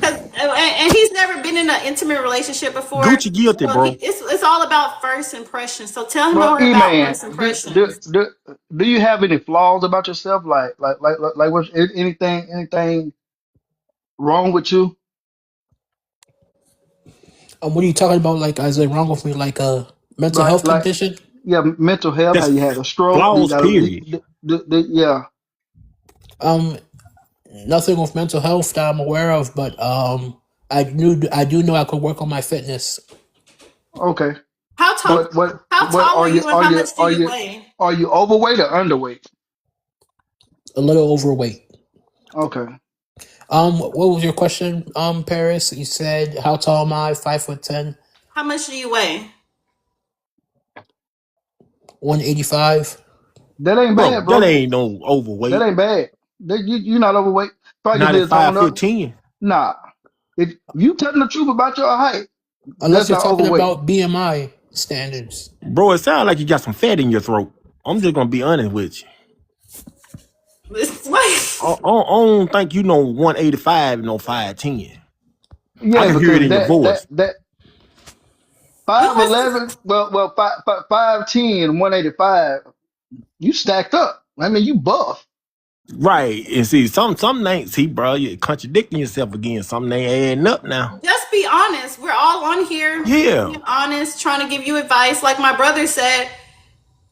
And he's never been in an intimate relationship before. Gucci guilty, So bro. it's all about first impressions. So tell him Well, more E about man, first impressions. do you have any flaws about yourself? Like what's anything wrong with you? What are you talking about? Like, is it wrong with me? Like a mental Like health like condition? yeah, mental health. How Just you had a stroke? You flaws, got period. yeah. Um, Nothing with mental health that I'm aware of, but I do know I could work on my fitness. Okay. How tall? What How what tall were you, and how much do you weigh? are you overweight or underweight? A little overweight. Okay. What was your question, Paris? You said how tall am I? 5'10", How much do you weigh? 185. That ain't Bro, bad, that bro. ain't no That overweight. ain't bad. You're not overweight. Probably just Not need at to tone up. 5'10". Nah. If you telling the truth about your height, Unless that's you're not talking overweight. about BMI standards. Bro, it sounds like you got some fat in your throat. I'm just gonna be honest with you. I don't think you know 185, no 5'10". I Yeah, can hear it because in your voice. that You listen. 5'11", well 5'10", 185, you stacked up. I mean, you buff. Right. And see, some ain't, see, bro, you're contradicting yourself again. Something ain't adding up now. Just be honest. We're all on here Yeah. being honest, trying to give you advice. Like my brother said,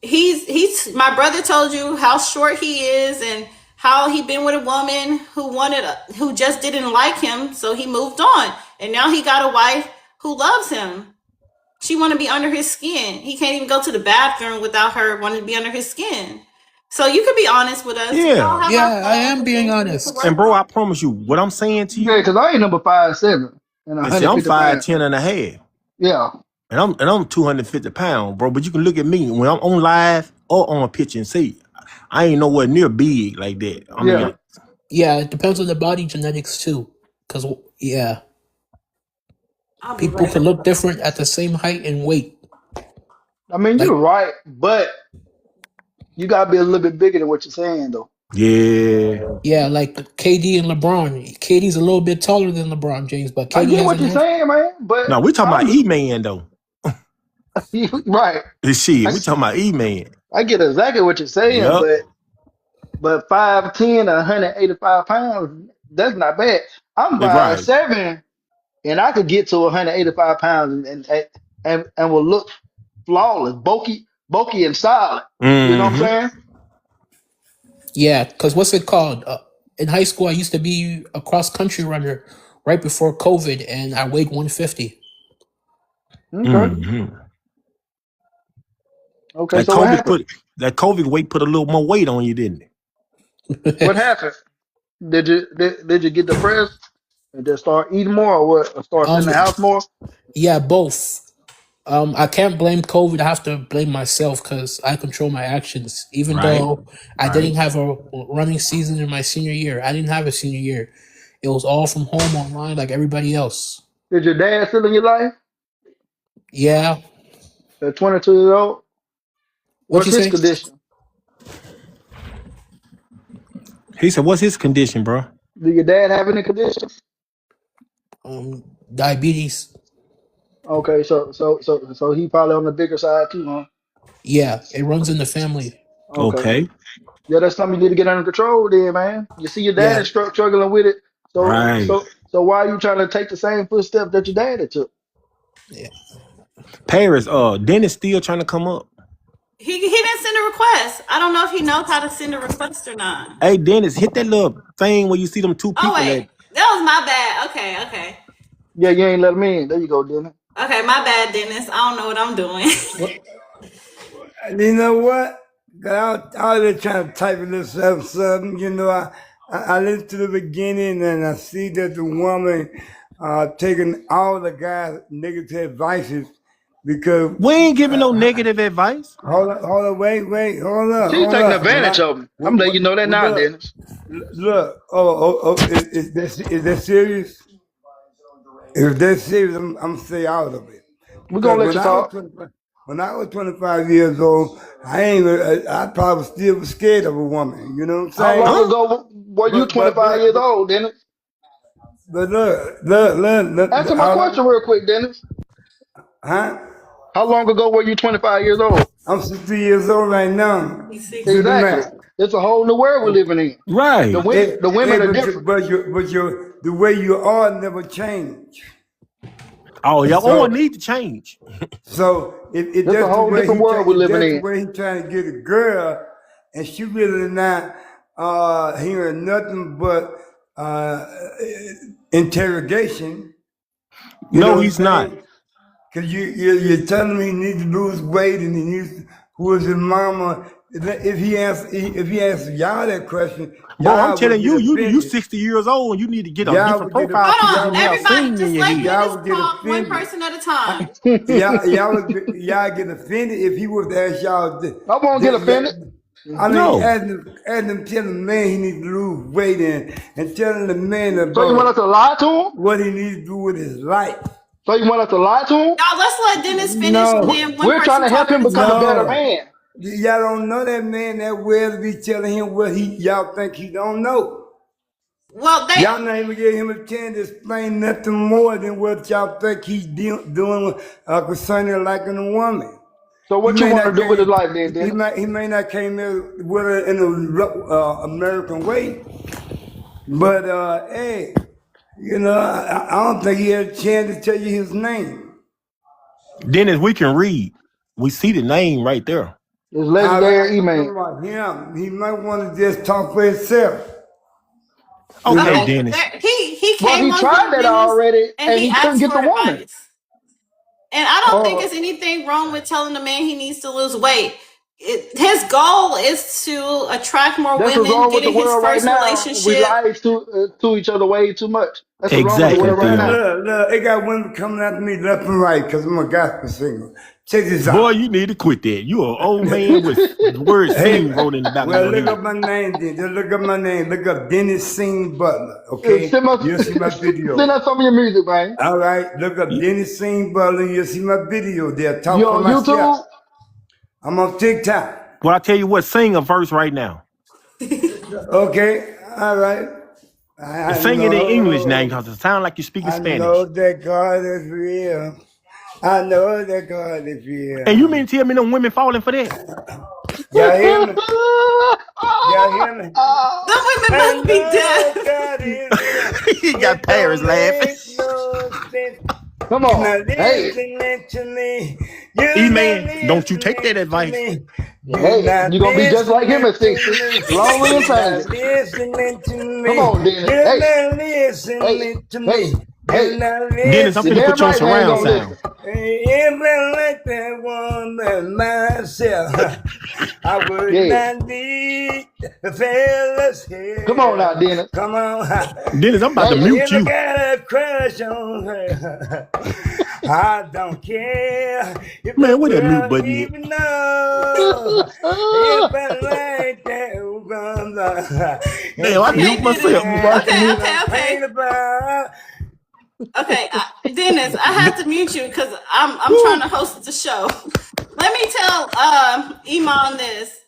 he's my brother told you how short he is and how he been with a woman who just didn't like him, so he moved on. And now he got a wife who loves him. She want to be under his skin. He can't even go to the bathroom without her wanting to be under his skin. So you could be honest with us. We all Yeah. have Yeah, our I flaws am and being things we need to honest. work And bro, on. I promise you, what I'm saying to Yeah, you, because I ain't number 5'7" and and see, I'm 150 pounds. 5'10" and a half. Yeah. And I'm 250 pounds, bro. But you can look at me when I'm on live or on a pitch and see, I ain't nowhere near big like that. I Yeah. mean, Yeah, it depends on the body genetics too. Cause yeah, I'll be people right can back. look different at the same height and weight. I mean, Like you're right, but you gotta be a little bit bigger than what you're saying, though. yeah. yeah, like KD and LeBron. KD's a little bit taller than LeBron James, but I KD get has what a you're saying, man, but No, we talking about I'm E-Man though. right. This shit, I, we talking about E-Man. I get exactly what you're saying, Yep. but 5'10", 185 pounds, that's not bad. I'm Right. 5'7", and I could get to 185 pounds and will look flawless, bulky and solid. You know what I'm Mm-hmm. saying? Yeah, because what's it called? In high school, I used to be a cross country runner right before COVID, and I weighed 150. Okay. Mm-hmm. Okay. That So what COVID happened? weight put a little more weight on you, didn't it? What happened? Did you get depressed and just start eating more, or what? Or start sitting in the house more? Yeah, both. I can't blame COVID. I have to blame myself because I control my actions. Even Right. though I didn't have a running season in my senior year, I didn't have a senior year. It was all from home online, like everybody else. Is your dad still in your life? Yeah. At 22 years old? What What's you his say? condition? He said, "What's his condition, bro?" Do your dad have any conditions? Diabetes. Okay, so he probably on the bigger side too, huh? Yeah, it runs in the family. Okay. Okay. Yeah, that's something you need to get under control then, man. You see your dad Yeah. is struggling with it. Right. So why are you trying to take the same footsteps that your dad took? Yeah. Paris, Dennis still trying to come up. He didn't send a request. I don't know if he knows how to send a request or not. Hey, Dennis, hit that little thing where you see them two Oh people that. wait, that was my bad. Okay. Yeah, you ain't let him in. There you go, Dennis. Okay, my bad, Dennis. I don't know what I'm doing. You know what? 'Cause I was just trying to type this up something. You know, I listened to the beginning and I see that the woman taking all the guys' negative advices because We ain't giving no negative advice. hold on, wait, She's hold taking up. advantage of him. I'm letting you know that now, Look, Dennis. look. Is that serious? If that's serious, I'm stay out of it. We're gonna let you talk. When I was 25 years old, I probably still was scared of a woman. You know what I'm How saying? long ago were you 25 years old, Dennis? But look. Answer my question real quick, Dennis. Huh? How long ago were you 25 years old? I'm 60 years old right now. He's 60. Do the Exactly. math. It's a whole new world we're living in. Right. The women are different. The way you are never change. Oh, y'all So- all need to change. So if It's a that's whole the way different world we're living in. the way he trying to get a girl, and she really not hearing nothing but interrogation. No, he's not. Because you're telling me he needs to lose weight and he needs to, who is his mama? If he asks y'all that question, Bro, y'all I'm would telling get you, you offended. 60 years old and you need to get a Y'all different would get profile offended. picture Hold on, than y'all everybody, seen in just your let head. Y'all Dennis would get talk one offended. person at a time. Y'all get offended if he was to ask y'all. I won't get offended. I mean, No. as them telling the man he needs to lose weight and telling the man So you want us about to lie to him? what he needs to do with his life. So you want us to lie to him? Y'all, let's let Dennis finish No. and then one We're trying person to help talk him at a become a time. better No. man. Y'all don't know that man that well to be telling him what y'all think he don't know. Well, Y'all not even give him a chance to explain nothing more than what y'all think he's doing concerning liking a woman. So what He you may want to not do with his came- life then, Dennis? He may not came there with her in a American way, but hey, you know, I don't think he had a chance to tell you his name. Dennis, we can read. We see the name right there. His All right, legendary I'm talking email. about him. He might want to just talk for himself. Okay, Okay, Dennis. he Well, came he on tried here, that Dennis, already, and and he he couldn't asked get for the woman. advice. And I don't think Oh, there's anything wrong with telling the man he needs to lose weight. His goal is to attract more That's what's women, wrong with get the in his world right first now. We relationship. lie to each other way too much. That's what's wrong with the Exactly, world right Theo. now. look, they got women coming after me left and right because I'm a gospel singer. Check this Boy, out. you need to quit that. You an old man with the word Hey, sing wrote in the back of well, your look head. up my name then. Just look up my name. Look up Dennis Singh Butler, okay? You'll see my Send video. us some of your music, man. All right, look up Dennis Singh Butler. You'll see my video there. Talk You for on myself. YouTube? I'm on TikTok. Well, I tell you what, sing a verse right now. Okay, all right. I Sing it in English now know, because it sounds like you're speaking I Spanish. know that God is real. I know that God is real. And you mean to tell me them women falling for that? Y'all hear me? Y'all hear me? The women I must be know deaf. God is real. He got It Paris don't laughing. make no sense. Come You're on. not Hey, listening to me. You're E-man, not don't you take that listening to advice. me. You're hey, not you're going to be just like him listening at 60. to me. Lonely and You're not tangled. listening to me. Come on, Dennis. You're Hey, not hey, listening to hey, me. hey. You're not Dennis, I'm You're finna listening. put damn you on right they ain't surround going to listen. sound. If I like that woman myself, I would Yeah. not need the fellas here. Come on now, Dennis. Come on. Dennis, I'm about to Hey, mute If I you. got a crush on her, I don't care if Man, the where that mute world button at? even knows. If I like that woman, Damn, I and mute she myself. Okay. about. Okay, Dennis, I have to mute you because I'm trying to host the show. Let me tell Iman this.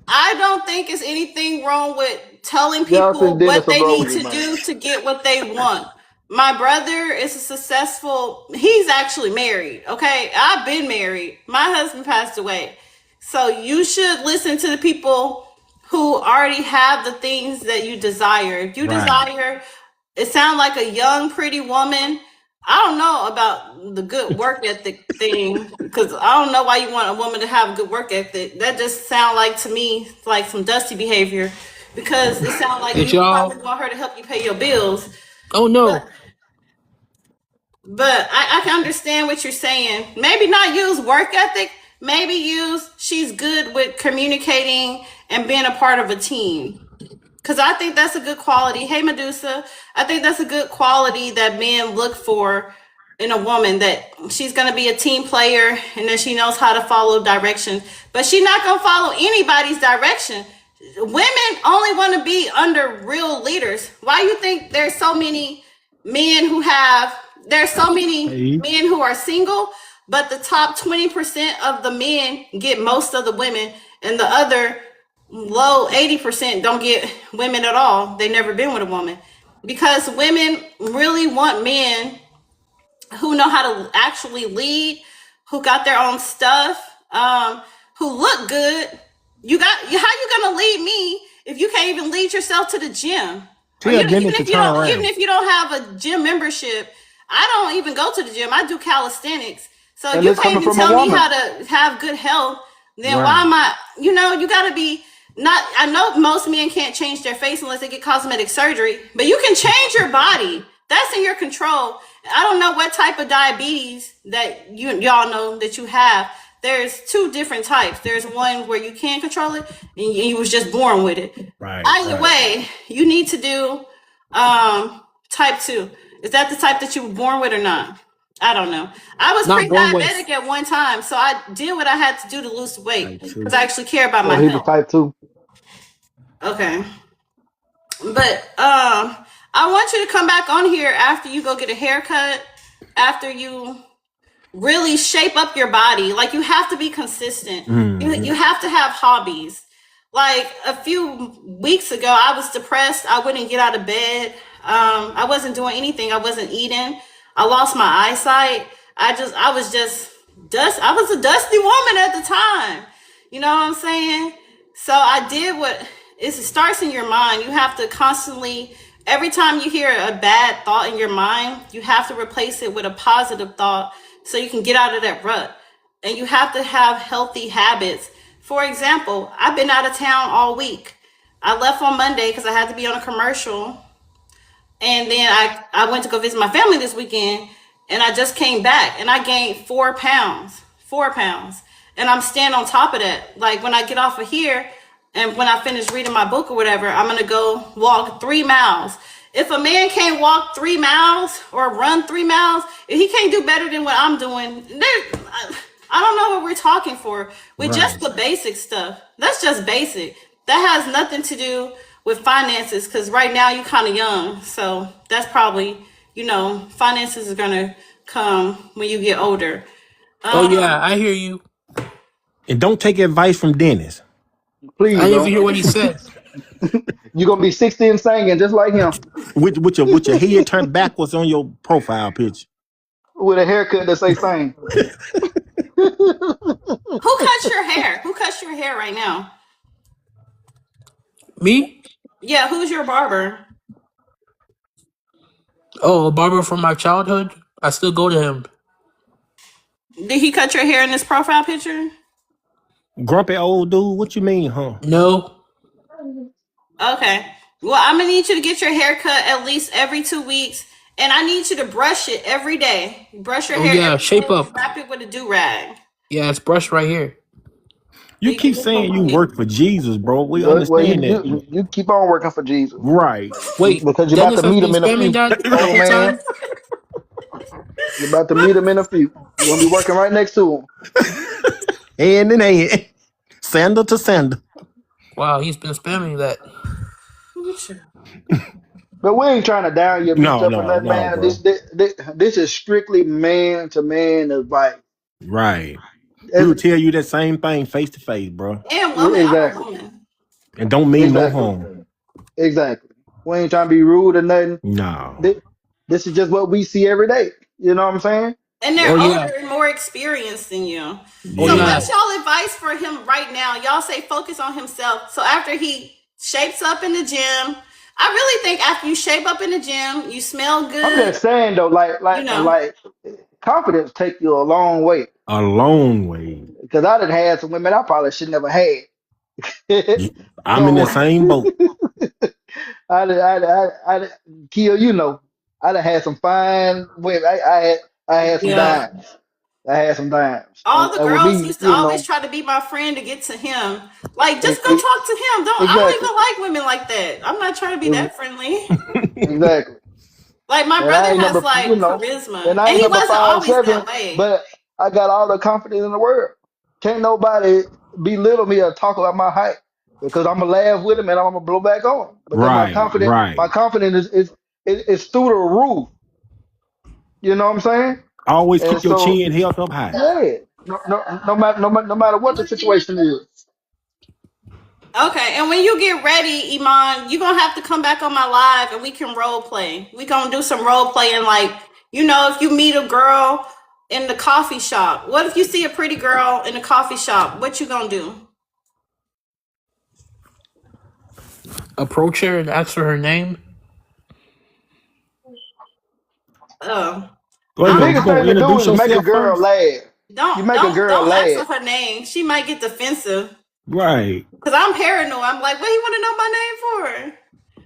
I don't think it's anything wrong with telling Y'all people send Dennis what some they need roses, to man. do to get what they want. My brother is a successful, he's actually married, okay? I've been married. My husband passed away. So you should listen to the people who already have the things that you desire. If you Right. desire, it sounds like a young, pretty woman. I don't know about the good work ethic thing because I don't know why you want a woman to have a good work ethic. That just sounds like to me like some dusty behavior because it sounds like Did you probably y'all? want her to help you pay your bills. Oh But no. I can understand what you're saying. Maybe not use work ethic. Maybe use she's good with communicating and being a part of a team. Because I think that's a good quality. Hey, Medusa. I think that's a good quality that men look for in a woman, that she's going to be a team player and that she knows how to follow direction. But she's not going to follow anybody's direction. Women only want to be under real leaders. Why you think there's so many men who have, there's so many Hey, men who are single, but the top 20% of the men get most of the women, and the other low 80% don't get women at all. They never been with a woman because women really want men who know how to actually lead, who got their own stuff, who look good. How you gonna lead me if you can't even lead yourself to the gym? Or tell Dennis to turn even around. if you don't have a gym membership, I don't even go to the gym. I do calisthenics. So And you this can't coming even from a tell me woman. how to have good health. Then why Right, am I? You gotta be not. I know most men can't change their face unless they get cosmetic surgery, but you can change your body. That's in your control. I don't know what type of diabetes that y'all know that you have. There's two different types. There's one where you can control it, and you was just born with it. right, Either right. way, you need to do type 2. Is that the type that you were born with or not? I don't know. I was Not born with. pre-diabetic at one time, so I did what I had to do to lose weight Type because 2. I actually care about So my he was health. type 2. Okay. But I want you to come back on here after you go get a haircut, after you really shape up your body. Like, you have to be consistent. You have to have hobbies. Like, a few weeks ago, I was depressed. I wouldn't get out of bed. I wasn't doing anything. I wasn't eating. I lost my eyesight. I was just I was a dusty woman at the time. You know what I'm saying? So I did what it starts in your mind. You have to constantly, every time you hear a bad thought in your mind, you have to replace it with a positive thought so you can get out of that rut. And you have to have healthy habits. For example, I've been out of town all week. I left on Monday because I had to be on a commercial. And then I went to go visit my family this weekend, and I just came back and I gained 4 pounds. 4 pounds. And I'm staying on top of that. Like, when I get off of here and when I finish reading my book or whatever, I'm gonna go walk 3 miles. If a man can't walk 3 miles or run 3 miles, if he can't do better than what I'm doing, I don't know what we're talking for. With just Right. the basic stuff. That's just basic. That has nothing to do with finances, because right now you're kind of young. So that's probably, finances are going to come when you get older. Oh yeah, I hear you. And don't take advice from Dennis. I Please didn't even don't. hear what he said. You're gonna be 60 and singing just like him With your head turned backwards on your profile picture. with a haircut that say sing. Who cuts your hair? Who cuts your hair right now? Me? Yeah, who's your barber? Oh, a barber from my childhood. I still go to him. Did he cut your hair in this profile picture? Grumpy old dude, what you mean, huh? No. Okay. Well, I'm going to need you to get your hair cut at least every 2 weeks. And I need you to brush it every day. Brush your Oh hair yeah, every shape day and up. wrap it with a do-rag. Yeah, it's brushed right here. You keep saying you work for Jesus, bro. We Well, understand that. you keep on working for Jesus Right. Wait, because you're about Dennis to has meet been him in a spamming few. that the Oh whole man, time. you're about to meet him in a few. You're gonna be working right next to him. Hand in hand. Sandal to sandal. Wow, he's been spamming that. But we ain't trying to down your beat No, up or no, nothing, no, man. bro. This is strictly man to man advice. Right. We As- would tell you that same thing face to face, bro. And woman, I'm a exactly, woman. And don't mean no exactly, harm. exactly. We ain't trying to be rude or nothing. No. This is just what we see every day. You know what I'm saying? And Oh they're yeah. older and more experienced than you. Oh So Yeah. yeah. what's y'all advice for him right now? Y'all say focus on himself. So after he shapes up in the gym, I really think after you shape up in the gym, you smell I'm good, just saying though, you know. confidence take you a long way. A long way. Because I done had some women I probably should never had. Yeah, I'm in So that same boat. I Kill, you know, I done had some fine women. I had some Yeah. dimes. I had some dimes, All the and with girls me, used to you always know, try to be my friend to get to him. Like, e- just go e- talk to him. I don't exactly, even like women like that. I'm not trying to be Ex- that friendly. exactly. Like, my And I brother ain't has number, you like know, charisma, and I and ain't he number wasn't five always seven, that way. but I got all the confidence in the world. Can't nobody belittle me or talk about my height because I'm gonna laugh with him and I'm gonna blow back on 'em. Because Right, my right. confidence is through the roof. You know what I'm saying? Always And keep your so, chin held up high. yeah, no matter what the situation is. Okay, and when you get ready, Iman, you're gonna have to come back on my live and we can role play. We gonna do some role playing, like, if you meet a girl in the coffee shop. What if you see a pretty girl in the coffee shop? What you gonna do? Approach her and ask for her name. Oh, Well, The I you biggest gonna thing to do introduce is make a yourself girl first? laugh. You don't make a don't girl don't ask laugh. for her name. She might get defensive. Right. Cause I'm paranoid. I'm like, what he want to know my name for?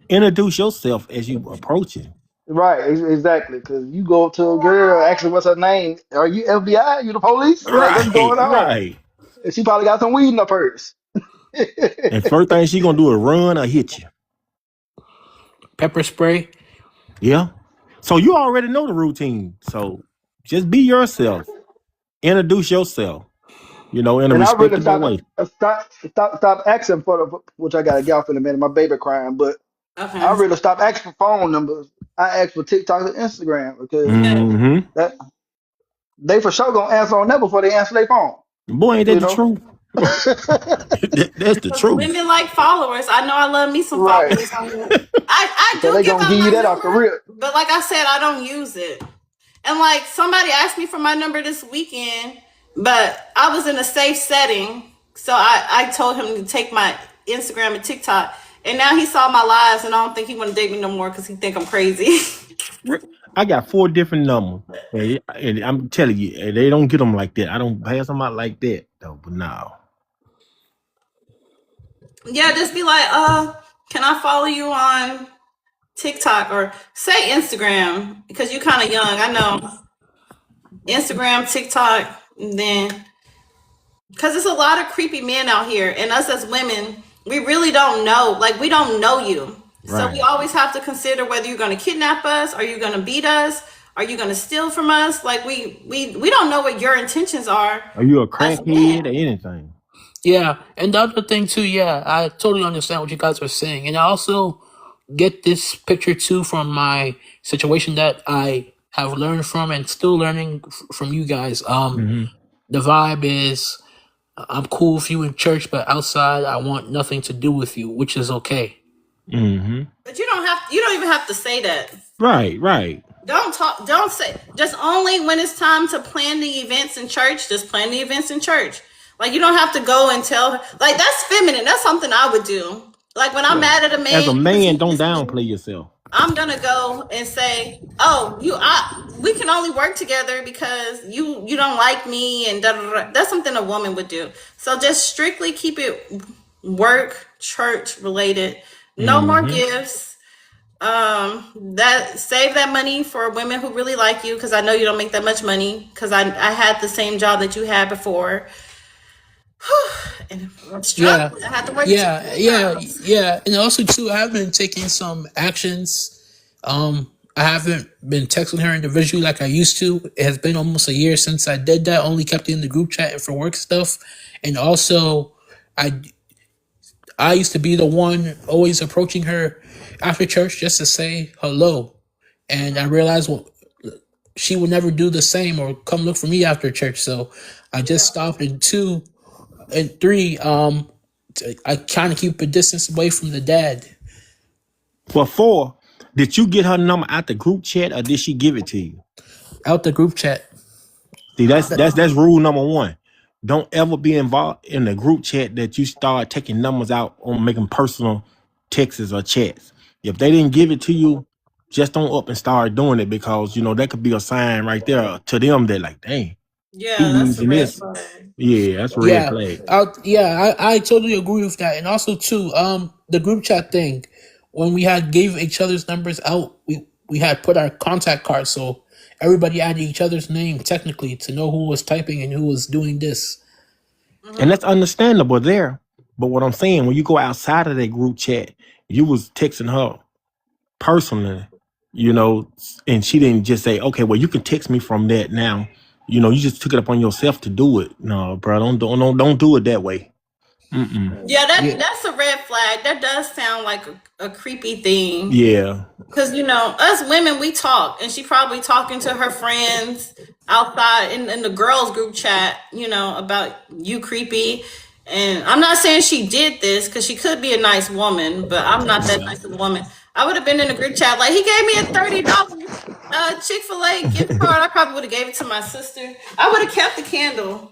Introduce yourself as you approach it. Right, exactly. Because you go up to a girl, actually, what's her name? Are you FBI? You the police? Like, what's Right, going on? right. And she probably got some weed in her purse. And first thing she gonna do is run or hit you. Pepper spray. Yeah. So you already know the routine. So just be yourself. Introduce yourself. In a And I really respectable way. stop asking which I gotta get off in a minute. My baby crying, but I Okay. really stopped asking for phone numbers. I ask for TikTok and Instagram because Mm-hmm. that they for sure gonna answer on that before they answer their phone. Boy, ain't that You the know, truth? That's the Because truth. women like followers. I know I love me some right? followers on here. I So do they give gonna out give you my that off the number, rip. but like I said, I don't use it. And like somebody asked me for my number this weekend, but I was in a safe setting. So I told him to take my Instagram and TikTok. And now he saw my lives and I don't think he want to date me no more because he think I'm crazy. I got 4 different numbers. And I'm telling you, they don't get them like that. I don't pass them out like that, though. But no. Yeah, just be like, can I follow you on TikTok or say Instagram because you're kind of young. I know Instagram, TikTok, and then because there's a lot of creepy men out here, and us as women, we really don't know. Like we don't know you, so we Right. always have to consider whether you're going to kidnap us, are you going to beat us, are you going to steal from us? Like we don't know what your intentions are Are you a as crackhead men. or anything? Yeah, and the other thing too, yeah, I totally understand what you guys are saying, and I also get this picture too from my situation that I have learned from and still learning from you guys. Mm-hmm. The vibe is I'm cool with you in church, but outside I want nothing to do with you, which is okay. Mm-hmm. But you don't even have to say that. Right, right. Don't say, just only when it's time to plan the events in church, just plan the events in church. Like you don't have to go and tell her, like that's feminine. That's something I would do. Like when I'm Yeah. mad at a As a man because man, he don't dissed me, downplay yourself. I'm gonna go and say, "Oh, we can only work together because you don't like me," and da, da, da. That's something a woman would do. So just strictly keep it work, church related. No more Mm-hmm. gifts. That save that money for women who really like you because I know you don't make that much money because I had the same job that you had before. And I'm Yeah, struggling. I had to work yeah, 2 jobs. yeah. And also too, I have been taking some actions. I haven't been texting her individually like I used to. It has been almost a year since I did that. Only kept it in the group chat and for work stuff. And also, I used to be the one always approaching her after church just to say hello. And I realized she would never do the same or come look for me after church. So I just stopped. And 2 and 3, I kind of keep a distance away from the dad. For 4, did you get her number out the group chat or did she give it to you? Out the group chat. See, that's rule number 1. Don't ever be involved in the group chat that you start taking numbers out or making personal texts or chats. If they didn't give it to you, just don't up and start doing it, because that could be a sign right there to them that, like, dang, he Yeah, that's a using red this. flag. Yeah, that's a red Yeah, flag. I totally agree with that, and also too, the group chat thing, when we had gave each other's numbers out, we had put our contact cards, so everybody added each other's name technically to know who was typing and who was doing this. And that's understandable there. But what I'm saying, when you go outside of that group chat, you was texting her personally, and she didn't just say, okay, well, you can text me from that now. You just took it upon yourself to do it. No, bro, don't do it that way. Mm-mm. Yeah, Yeah, that's a red flag. That does sound like a creepy thing. Yeah. Because, us women, we talk, and she probably talking to her friends outside in the girls group chat, about you creepy. And I'm not saying she did this, because she could be a nice woman, but I'm not that nice of a woman. I would have been in a group chat like, he gave me a $30 Chick-fil-A gift card. I probably would have gave it to my sister. I would have kept the candle.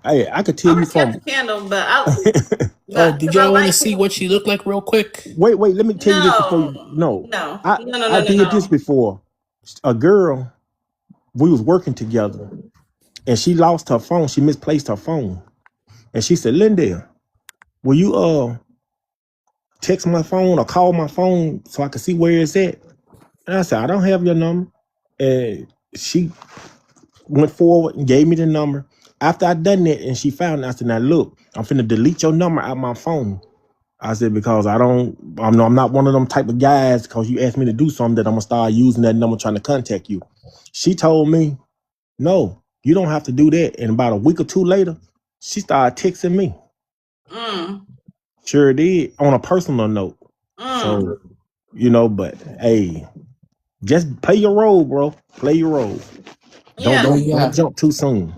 Hey, I could I tell would you have kept the from. candle, but oh, did 'cause I y'all want to like see him. what she looked like real quick? Wait, let me tell you this before you. No, No, no, I no, no, I no, no, did this no. before. A girl, we was working together, and she lost her phone. She misplaced her phone, and she said, "Lindell, will you text my phone or call my phone so I can see where it's at?" And I said, "I don't have your number." And she went forward and gave me the number. After I done that, and she found it, I said, "Now look, I'm finna delete your number out my phone." I said, because I'm not one of them type of guys, because you asked me to do something, that I'm gonna start using that number trying to contact you. She told me, no, you don't have to do that. And about a week or two later, she started texting me. Mm, Sure did, on a personal note. mm. So, but hey, just play your role, bro. Play your role. Yeah, Oh Don't yeah, jump too soon.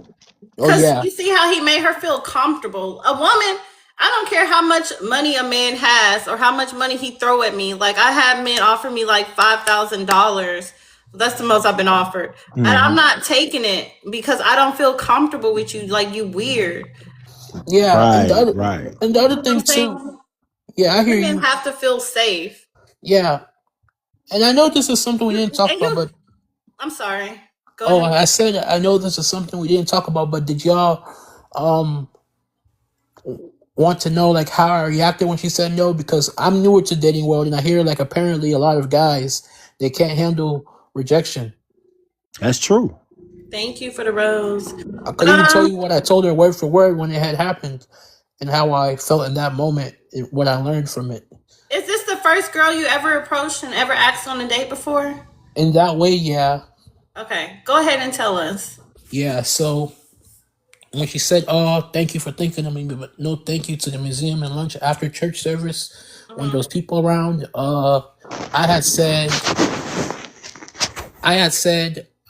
oh because yeah, you see how he made her feel comfortable. A woman, I don't care how much money a man has or how much money he throw at me. Like, I had men offer me like $5,000. That's the most I've been offered, and I'm Mhm. not taking it because I don't feel comfortable with you. Like, you weird. yeah, Right. and the You other know what thing I'm too. saying? Yeah, I hear Women you. have to feel safe. Yeah, and I know this is something we didn't talk And about, but I'm sorry. Go oh, ahead. I said I know this is something we didn't talk about, but did y'all um want to know like how I reacted when she said no? Because I'm newer to dating world, and I hear like apparently a lot of guys they can't handle rejection. That's true. Thank you for the rose. I could even tell you what I told her word for word when it had happened, and how I felt in that moment, and what I learned from it. Is this the first girl you ever approached and ever asked on a date before? In that way, yeah, Okay, go ahead and tell us. yeah. So when she said, "Oh, thank you for thinking of me, but no thank you to the museum and lunch after church service," when those people around, I had said,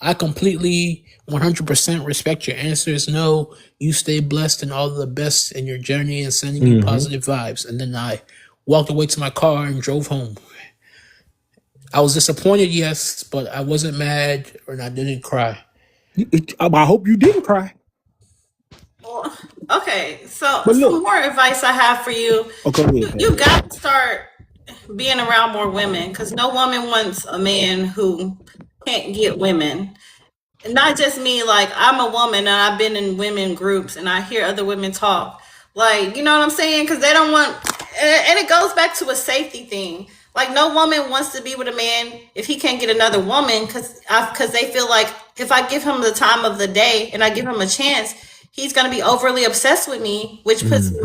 I completely 100% respect your answers. No, you stay blessed and all the best in your journey, and sending you Hmm. positive vibes. And then I walked away to my car and drove home. I was disappointed, yes, but I wasn't mad or I didn't cry. I hope you didn't cry. Well, okay, so But some look, more advice I have for you. okay, go You, ahead, you Pat. got to start being around more women, because no woman wants a man who can't get women. Not just me, like, I'm a woman and I've been in women groups and I hear other women talk, like, you know what I'm saying, because they don't want, and it goes back to a safety thing. Like, no woman wants to be with a man if he can't get another woman, because they feel like if I give him the time of the day and I give him a chance, he's going to be overly obsessed with me, which puts Hmm.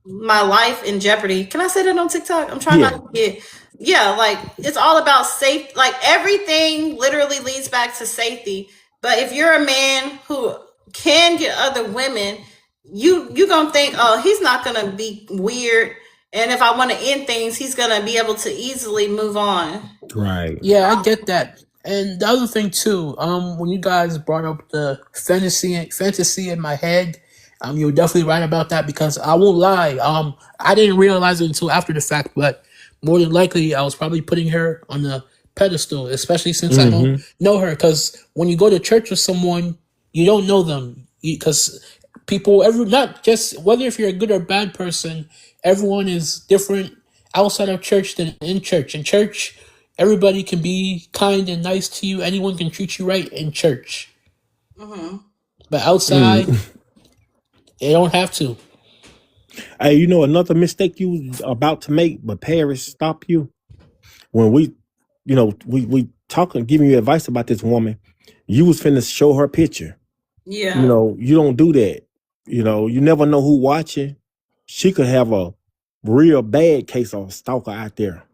my life in jeopardy. Can I say that on TikTok? I'm trying not Yeah. to get. Yeah, like, it's all about safe. Like, everything literally leads back to safety. But if you're a man who can get other women, you gonna think, oh, he's not gonna be weird, and if I want to end things, he's gonna be able to easily move on. Right. Yeah, I get that. And the other thing too, when you guys brought up the fantasy in my head, you're definitely right about that, because I won't lie, I didn't realize it until after the fact, but more than likely I was probably putting her on the pedestal, especially since I don't Hmm. know her. Because when you go to church with someone, you don't know them, because people, not just whether if you're a good or bad person, everyone is different outside of church than in church. In church, everybody can be kind and nice to you. Anyone can treat you right in church. But outside, Mm. they don't have to. Hey, you know another mistake you was about to make, but Paris stopped you when we talking, giving you advice about this woman. You was finna show her picture. Yeah. You don't do that. You never know who watching. She could have a real bad case of a stalker out there,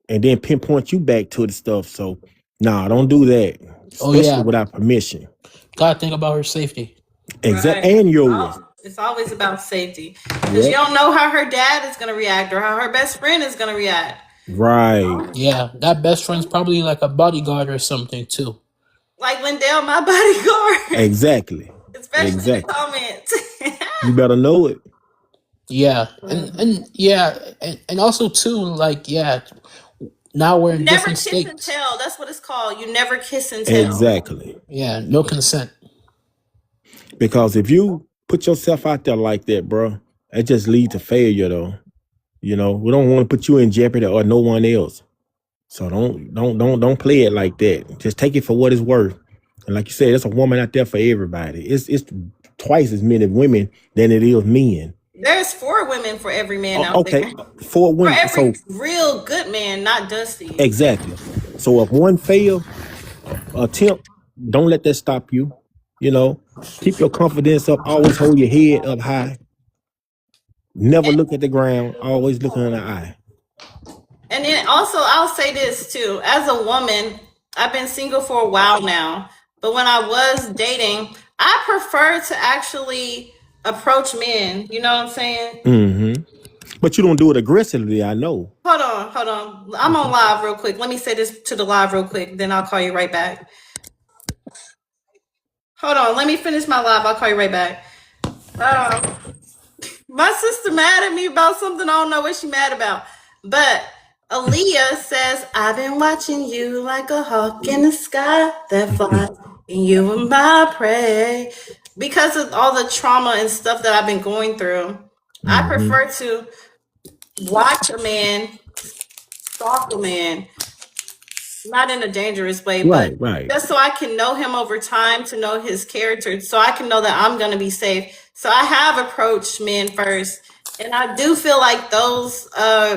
and then pinpoint you back to the stuff. So, nah, don't do that, Oh especially yeah, without permission. gotta think about her safety. Exact Right. and yours. It's always about safety. Because you Yep. don't know how her dad is going to react or how her best friend is going to react. Right. Yeah, that best friend's probably like a bodyguard or something too. Like Lindell, my bodyguard. Exactly. Especially in the Exactly. comments. You better know it. Yeah, and yeah, and also too, like yeah, now we're in Never different kiss and states. tell. That's what it's called. You never kiss and tell. Exactly. Yeah, no consent. Because if you put yourself out there like that, bro, it just lead to failure, though. We don't want to put you in jeopardy or no one else. So don't play it like that. Just take it for what it's worth. And like you said, there's a woman out there for everybody. It's twice as many women than it is men. There's 4 women for every man out Okay, there. 4 For women. every So real good man, not Dusty. exactly. So if one fail attempt, don't let that stop you. Keep your confidence up. Always hold your head up high. Never look at the ground. Always look in the eye. And then also, I'll say this too. As a woman, I've been single for a while now. But when I was dating, I prefer to actually approach men. You know what I'm saying? Mm-hmm. But you don't do it aggressively, I know. Hold on. I'm on live real quick. Let me say this to the live real quick. Then I'll call you right back. Hold on. Let me finish my live. I'll call you right back. My sister mad at me about something. I don't know what she mad about. But Aaliyah says, I've been watching you like a hawk in the sky that flies, and you are my prey. Because of all the trauma and stuff that I've been going through, I Mhm. prefer to watch a man, stalk a man, not in a dangerous way, but Right. just so I can know him over time, to know his character, so I can know that I'm going to be safe. So I have approached men first, and I do feel like those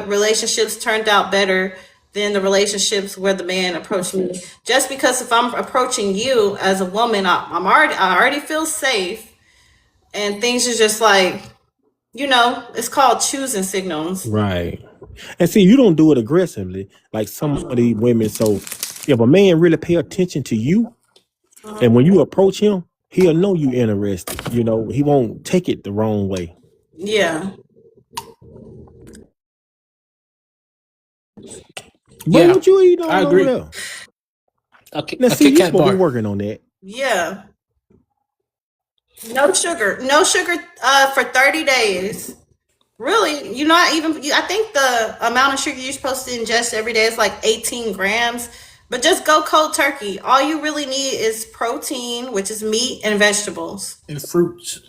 relationships turned out better than the relationships where the man approached me. Just because if I'm approaching you as a woman, I already feel safe, and things are just like, it's called choosing signals. Right. And see, you don't do it aggressively like some of these women. So if a man really pay attention to you, and when you approach him, he'll know you interested. He won't take it the wrong way. Yeah. But Yeah, what you eating I on over agree. there? A Now, see, Kit you Kat supposed to be bar. working on that. Yeah. No sugar for 30 days. Really, I think the amount of sugar you're supposed to ingest every day is like 18 grams. But just go cold turkey. All you really need is protein, which is meat and vegetables. And fruits.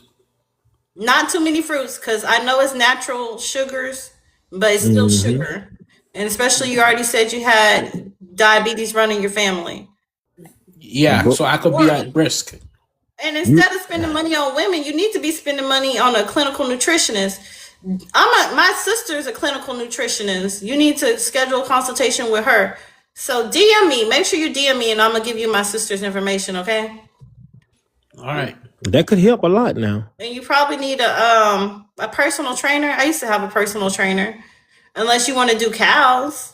Not too many fruits, because I know it's natural sugars, but it's still Mm-hmm. sugar. And especially, you already said you had diabetes running your family. Yeah, But so I could be at risk. And instead of spending money on women, you need to be spending money on a clinical nutritionist. My sister's a clinical nutritionist. You need to schedule a consultation with her. So DM me. Make sure you DM me, and I'm gonna give you my sister's information, okay? All right. that could help a lot now. And you probably need a personal trainer. I used to have a personal trainer. Unless you want to do cows,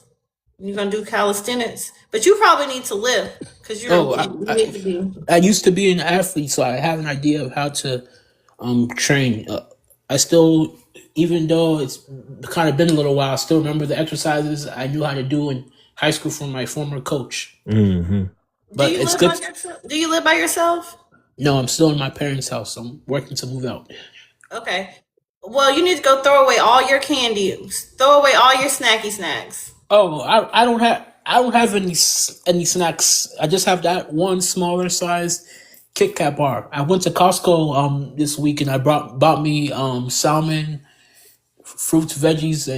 you're gonna do calisthenics. But you probably need to lift, because Oh, you need to be. I used to be an athlete, so I have an idea of how to train. I still, even though it's kind of been a little while, I still remember the exercises I knew how to do in high school from my former coach. Mm-hmm. But it's good. Do you live by yourself? No, I'm still in my parents' house. I'm working to move out. Okay. Well, you need to go throw away all your candy. Throw away all your snacky snacks. Oh, I don't have any snacks. I just have that one smaller size Kit Kat bar. I went to Costco this week and I bought me salmon, fruits, veggies,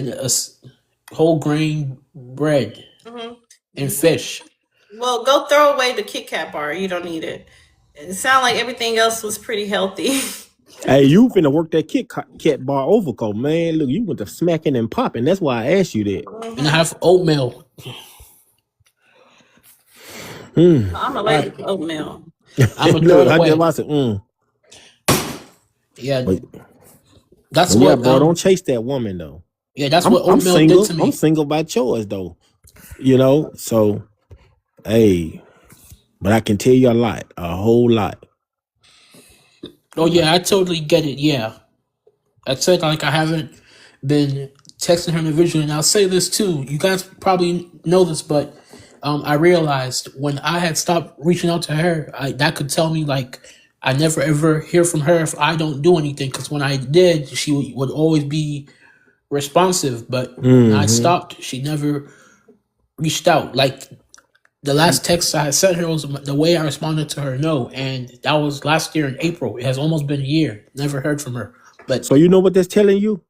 whole grain bread and fish. Well, go throw away the Kit Kat bar. You don't need it. It sounded like everything else was pretty healthy. Hey, you finna work that Cat bar overcoat, man. Look, you went to smacking and popping. That's why I asked you that. And I have oatmeal. I'm allergic to oatmeal. I'm gonna throw Look, it I away. said, Yeah, But, that's but yeah, what bro, don't chase that woman though. yeah, that's I'm what I'm oatmeal did single. to I'm me. single by choice though. You know, so hey, but I can tell you a whole lot. Oh yeah, I totally get it. Yeah, I said like I haven't been texting her individually, and I'll say this too. You guys probably know this, but I realized when I had stopped reaching out to her, that could tell me like I never ever hear from her if I don't do anything. Because when I did, she would always be responsive, but when I Hmm. stopped, she never reached out. Like the last text I had sent her was the way I responded to her no, and that was last year in April. It has almost been a year. Never heard from her. But So you know what that's telling you?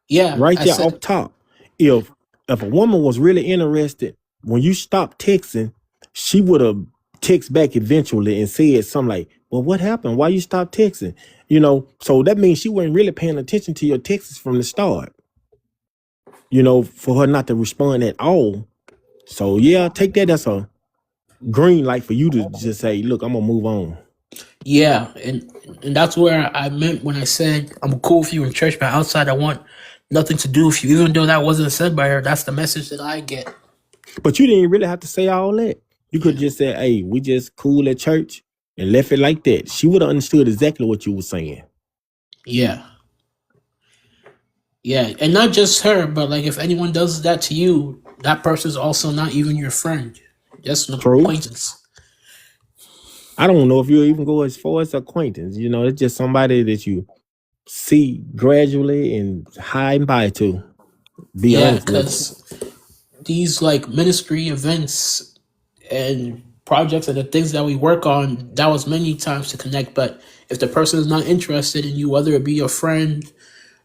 yeah, Right I there off said top. If a woman was really interested, when you stopped texting, she would have text back eventually and said something like, well, what happened? Why you stopped texting? You know, so that means she wasn't really paying attention to your texts from the start, you know, for her not to respond at all. So yeah, take that as a green light for you to just say, look, I'm gonna move on. yeah, and that's where I meant when I said I'm cool with you in church, but outside I want nothing to do with you. Even though that wasn't said by her, that's the message that I get. But you didn't really have to say all that. You could just say, hey, we just cool at church and left it like that. She would have understood exactly what you were saying. Yeah. Yeah, and not just her, but like if anyone does that to you, that person's also not even your friend, just an True. acquaintance. I don't know if you'll even go as far as acquaintance. You know, it's just somebody that you see gradually and high and by to. Be Yeah, honest with you. because these like ministry events and projects and the things that we work on, that was many times to connect. But if the person is not interested in you, whether it be your friend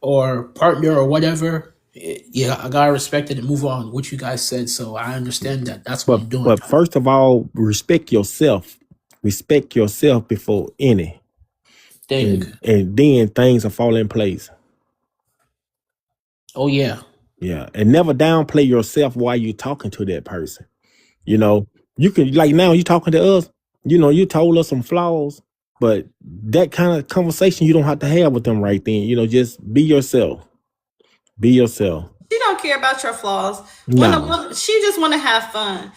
or partner or whatever, yeah, I gotta respect it and move on. What you guys said, so I understand that. That's what I'm doing. But first of all, respect yourself. Respect yourself before any. Thing. And then things will fall in place. Oh yeah. Yeah. And never downplay yourself while you're talking to that person. You know, you can, like now you talking to us, you know, you told us some flaws, but that kind of conversation you don't have to have with them right then. You know, just be yourself. Be yourself. She don't care about your flaws. When a No. woman, she just want to have fun.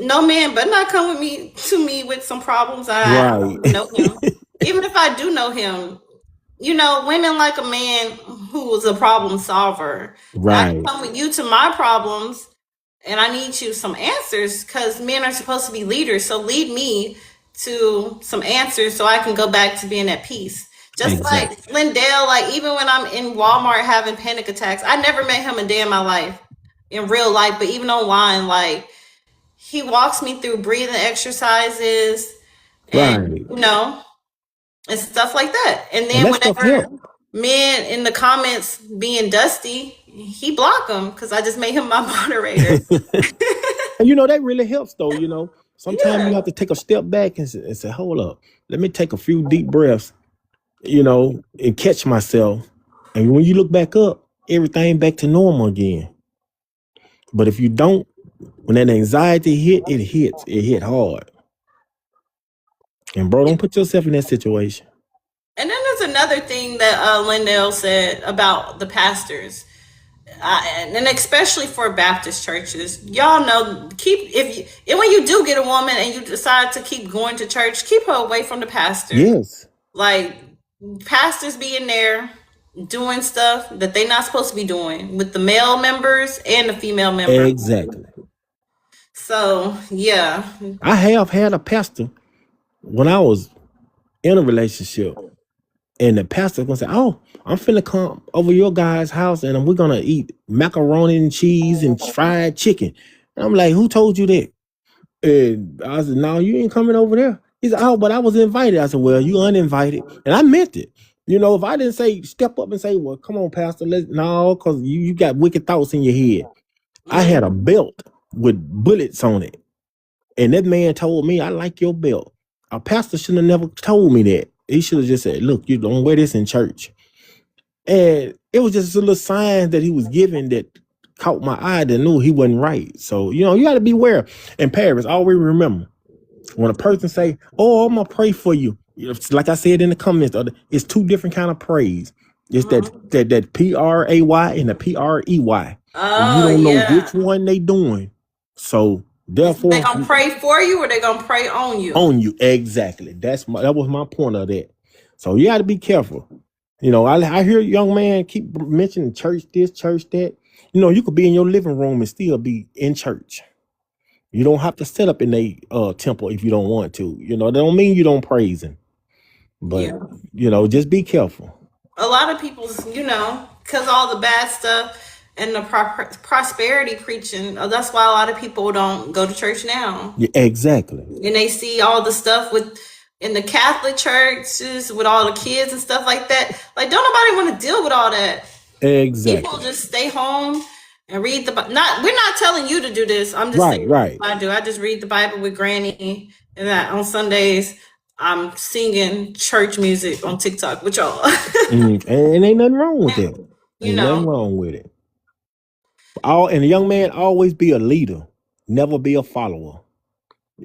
No man better not come with me with some problems. I don't Right. even know him. Even if I do know him, you know, women like a man who is a problem solver. I Right. can come with you to my problems, and I need you some answers because men are supposed to be leaders. So lead me to some answers so I can go back to being at peace. Just like Exactly. Lindell, like even when I'm in Walmart having panic attacks, I never met him a day in my life, in real life, but even online, like he walks me through breathing exercises and Right. you know, and stuff like that. And And then that stuff whenever help. men in the comments being dusty, he block them because I just made him my moderator. And you know, that really helps though, you know. Sometimes you Yeah. have to take a step back and say, hold up, let me take a few deep breaths, you know, and catch myself. And when you look back up, everything back to normal again. But if you don't, when that anxiety hit, it hit hard. And bro, don't put yourself in that situation. And then there's another thing that Lindell said about the pastors, and especially for Baptist churches. Y'all know, and when you do get a woman and you decide to keep going to church, keep her away from the pastor. Yes. Like pastors being there doing stuff that they're not supposed to be doing with the male members and the female members. Exactly. So yeah, I have had a pastor when I was in a relationship, and the pastor gonna say, "Oh, I'm finna come over your guy's house, and we're gonna eat macaroni and cheese and fried chicken." And I'm like, "Who told you that?" And I said, "No, you ain't coming over there." He said, "Oh, but I was invited." I said, "Well, you uninvited," and I meant it. You know, if I didn't say step up and say, "Well, come on, Pastor," no, because you got wicked thoughts in your head. I had a belt with bullets on it, and that man told me, "I like your belt." A pastor should have never told me that. He should have just said, "Look, you don't wear this in church." And it was just a little sign that he was giving that caught my eye that knew he wasn't right. So, you know, you got to beware. In Paris, always remember, when a person say, "Oh, I'm gonna pray for you," it's like I said in the comments, it's two different kind of praise. It's that PRAY and the PREY. And you Oh don't know yeah. which one they doing. So They therefore, gonna pray for you or they gonna pray on you? on you exactly. That was my point of that. So you got to be careful. You know, I hear a young man keep mentioning church this, church that. You know, you could be in your living room and still be in church. You don't have to set up in a temple if you don't want to. You know, that don't mean you don't praise him. But Yeah. you know, just be careful. A lot of people, you know, because all the bad stuff and the prosperity preaching, that's why a lot of people don't go to church now. Yeah, exactly. And they see all the stuff in the Catholic churches with all the kids and stuff like that. Like, don't nobody want to deal with all that. Exactly. People just stay home and read the Bible. We're not telling you to do this. I'm just saying Right. what I do. I just read the Bible with Granny, and that on Sundays I'm singing church music on TikTok with y'all. And ain't nothing wrong with that. You Ain't know. nothing wrong with it. And a young man always be a leader, never be a follower.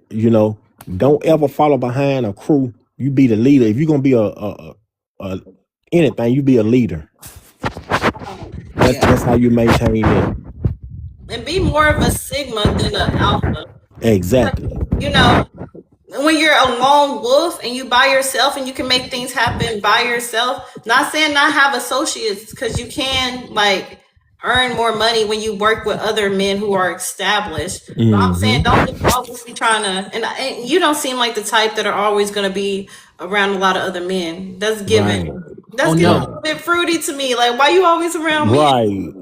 You know, don't ever follow behind a crew. You be the leader. If you're gonna be a anything, you be a leader. That's how you maintain it. And be more of a Sigma than an Alpha. Exactly. You know, when you're a lone wolf and you by yourself and you can make things happen by yourself, not saying not have associates, because you can like earn more money when you work with other men who are established. But I'm saying don't always be trying to, and you don't seem like the type that are always going to be around a lot of other men. That's giving. Right. That's Oh, getting no. a little bit fruity to me. Like, why you always around me? Right.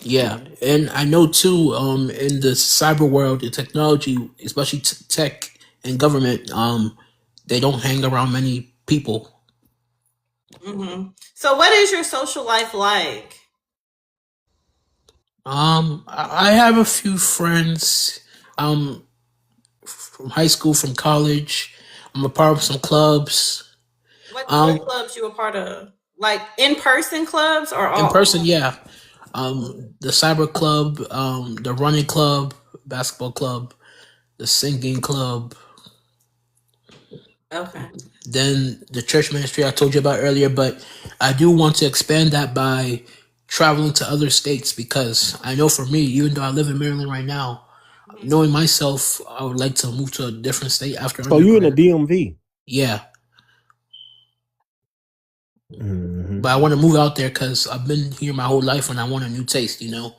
Yeah, and I know too. In the cyber world, the technology, especially tech and government, they don't hang around many people. So, what is your social life like? I have a few friends, from high school, from college. I'm a part of some clubs. What Um, clubs you a part of? Like in-person clubs or in all? person, yeah. The cyber club, the running club, basketball club, the singing club. Okay. Then the church ministry I told you about earlier, but I do want to expand that by traveling to other states, because I know for me, even though I live in Maryland right now, knowing myself, I would like to move to a different state after So you in the undergrad. DMV? Yeah, Mhm. but I want to move out there because I've been here my whole life and I want a new taste, you know?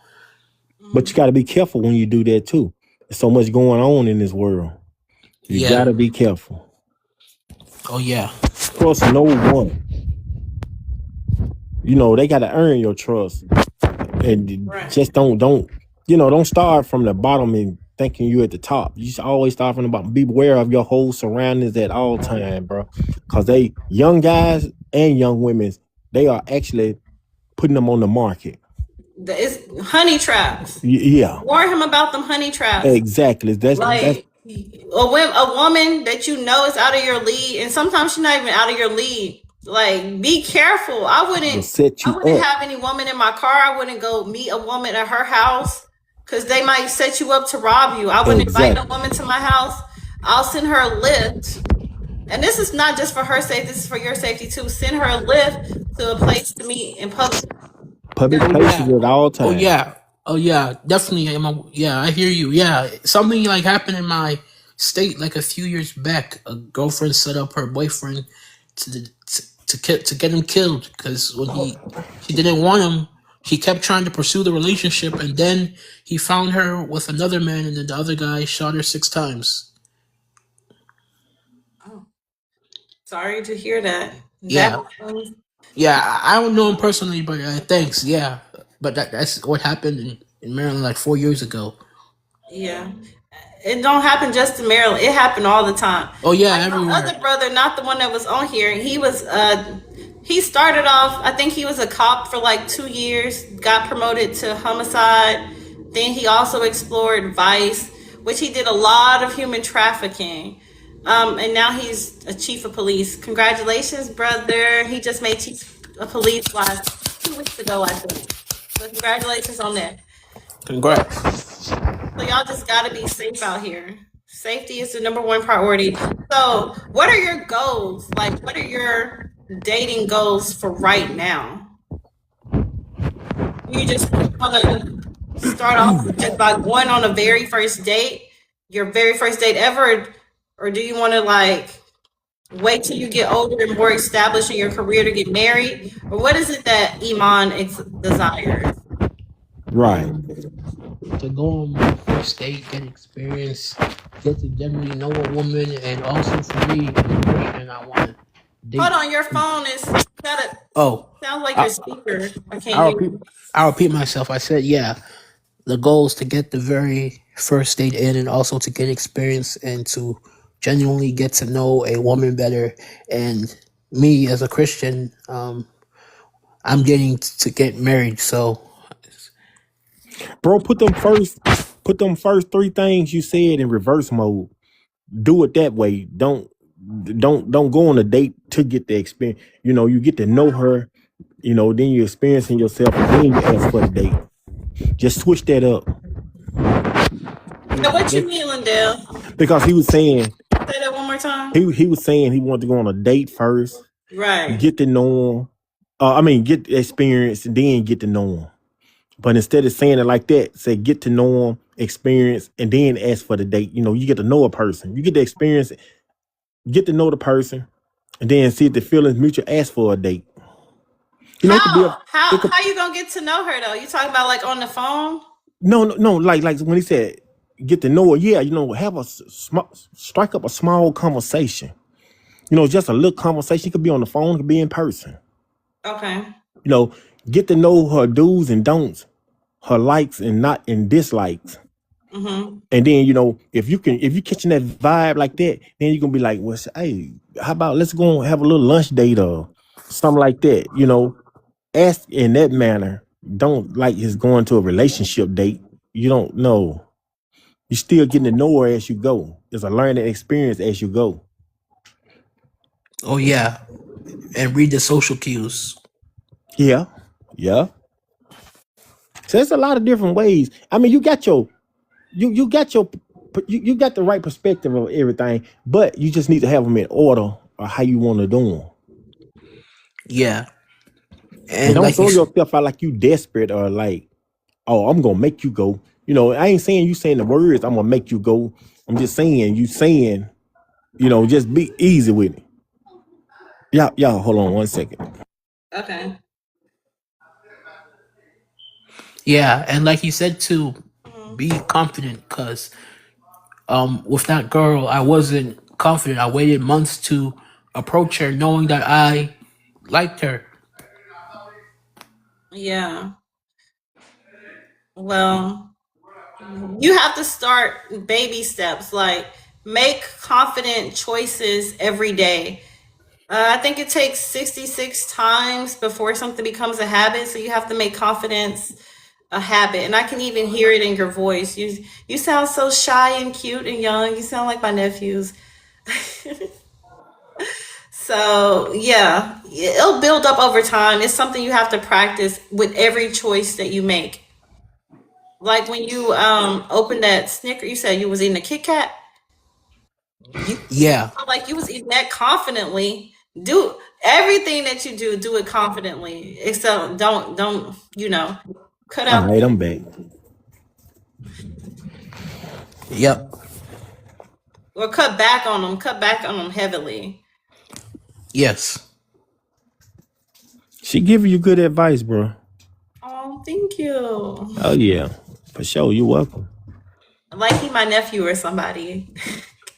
But you got to be careful when you do that too. There's so much going on in this world. You Yeah. got to be careful. Oh, yeah. Trust no one. You know, they got to earn your trust. And Right. just don't start from the bottom and thinking you at the top. You should always start from the bottom. Be aware of your whole surroundings at all time, bro. Because they, young guys and young women, they are actually putting them on the market. It's honey traps. Yeah, Warn him about them honey traps. exactly. That's Like a woman that you know is out of your league, and sometimes she's not even out of your league. Like, be careful. will I wouldn't set you up. have any woman in my car. I wouldn't go meet a woman at her house because they might set you up to rob you. I wouldn't invite Exactly. a woman to my house. I'll send her a lift. And this is not just for her safety, this is for your safety too. Send her a lift to a place to meet in public. Public Oh, places yeah. at all Oh, times. yeah. Oh, yeah. Definitely. Yeah, I hear you. Yeah. Something like happened in my state like a few years back. A girlfriend set up her boyfriend to get him killed because when she didn't want him, he kept trying to pursue the relationship, and then he found her with another man, and then the other guy shot her 6 times. Oh, sorry to hear that. Yeah. That Yeah, I don't know him personally, but thanks. Yeah, but that's what happened in Maryland like 4 years ago. yeah. it don't happen just in Maryland. It happened all the time. Oh yeah, Like my everywhere. other brother, not the one that was on here, he started off, I think he was a cop for like 2 years, got promoted to homicide. Then he also explored vice, which he did a lot of human trafficking. And now he's a chief of police. Congratulations, brother. He just made chief of police last 2 weeks ago, I think. So congratulations on that. Congrats. So y'all just gotta be safe out here. Safety is the number one priority. So what are your goals? Like, what are your dating goals for right now? You just want to start off just by going on a very first date, your very first date ever, or do you want to like wait till you get older and more established in your career to get married? Or what is it that Iman desires? Right. To go on my first date, get experience, get to generally know a woman, and also for me, as a Christian, I want to date. Hold on, your phone is gotta Oh, sounds like I, your speaker. I can't I'll hear repeat. you. I'll repeat myself. I said, yeah, the goal is to get the very first date in, and also to get experience and to genuinely get to know a woman better. And me as a Christian, I'm getting to get married. So Bro, put them first three things you said in reverse mode. Do it that way. Don't go on a date to get the experience. You know, you get to know her, you know, then you're experiencing yourself and then you ask for the date. Just switch that up. Now, what you mean, Lindell? Because he was saying Say that one more time. he was saying he wanted to go on a date first, Right. get to know him. Get the experience and then get to know him. But instead of saying it like that, say get to know him, experience, and then ask for the date. You know, you get to know a person. You get the experience, get to know the person, and then see if the feelings mutual, ask for a date. You know, it could be How you gonna get to know her though? You talking about like on the phone? no, like when he said get to know her, yeah, you know, have strike up a small conversation. You know, just a little conversation. It could be on the phone, it could be in person. Okay. You know, get to know her do's and don'ts, her likes and dislikes. Mm-hmm. And then, you know, if you catching that vibe like that, then you're gonna be like, well, hey, how about let's go and have a little lunch date or something like that. You know, ask in that manner. Don't like it's going to a relationship date. You don't know. You're still getting to know her as you go. It's a learning experience as you go. oh yeah, and read the social cues. Yeah. So there's a lot of different ways. I mean, you got the right perspective of everything, but you just need to have them in order or how you want to do them. Yeah, And and don't like throw you, yourself out like you desperate or like, oh, I'm gonna make you go. You know, I ain't saying you saying the words, I'm gonna make you go. I'm just saying you saying, you know, just be easy with it. Y'all, hold on 1 second. Okay. yeah, and like you said too, be confident, cause with that girl, I wasn't confident. I waited months to approach her, knowing that I liked her. Yeah. Well, you have to start baby steps. Like make confident choices every day. I think it takes 66 times before something becomes a habit. So you have to make confidence a habit. And I can even hear it in your voice. You sound so shy and cute and young. You sound like my nephews. So yeah, it'll build up over time. It's something you have to practice with every choice that you make. Like when you opened that Snicker, you said you was eating a Kit Kat. Yeah, Like you was eating that confidently. Do everything that you do it confidently. Except don't cut All out right, I'm back. yep, or cut back on them. Cut back on them heavily. yes, She giving you good advice, bro. Oh, thank you. Oh yeah, for sure. You're welcome. Like he my nephew or somebody.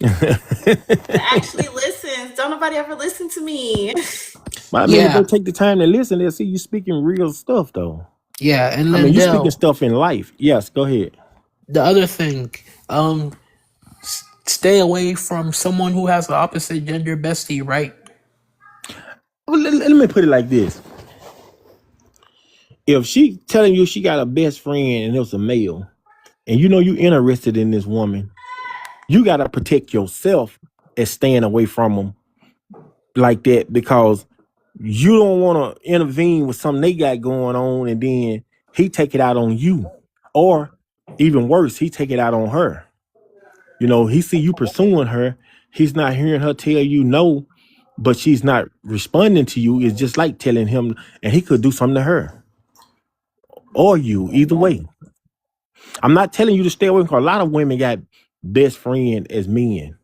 That actually listens. Don't nobody ever listen to me. But I mean, if yeah, they take the time to listen, they'll see you speaking real stuff, though. yeah. And I mean, you speaking Lindell, stuff in life. Yes, go ahead. the other thing, stay away from someone who has the opposite gender bestie, right? Well, let me put it like this: if she telling you she got a best friend and it was a male, and you know you interested in this woman, you gotta protect yourself and staying away from them like that, because you don't want to intervene with something they got going on, and then he take it out on you, or even worse, he take it out on her. You know, he see you pursuing her, he's not hearing her tell you no, but she's not responding to you. It's just like telling him, and he could do something to her or you, either way. I'm not telling you to stay away, because a lot of women got best friend as men,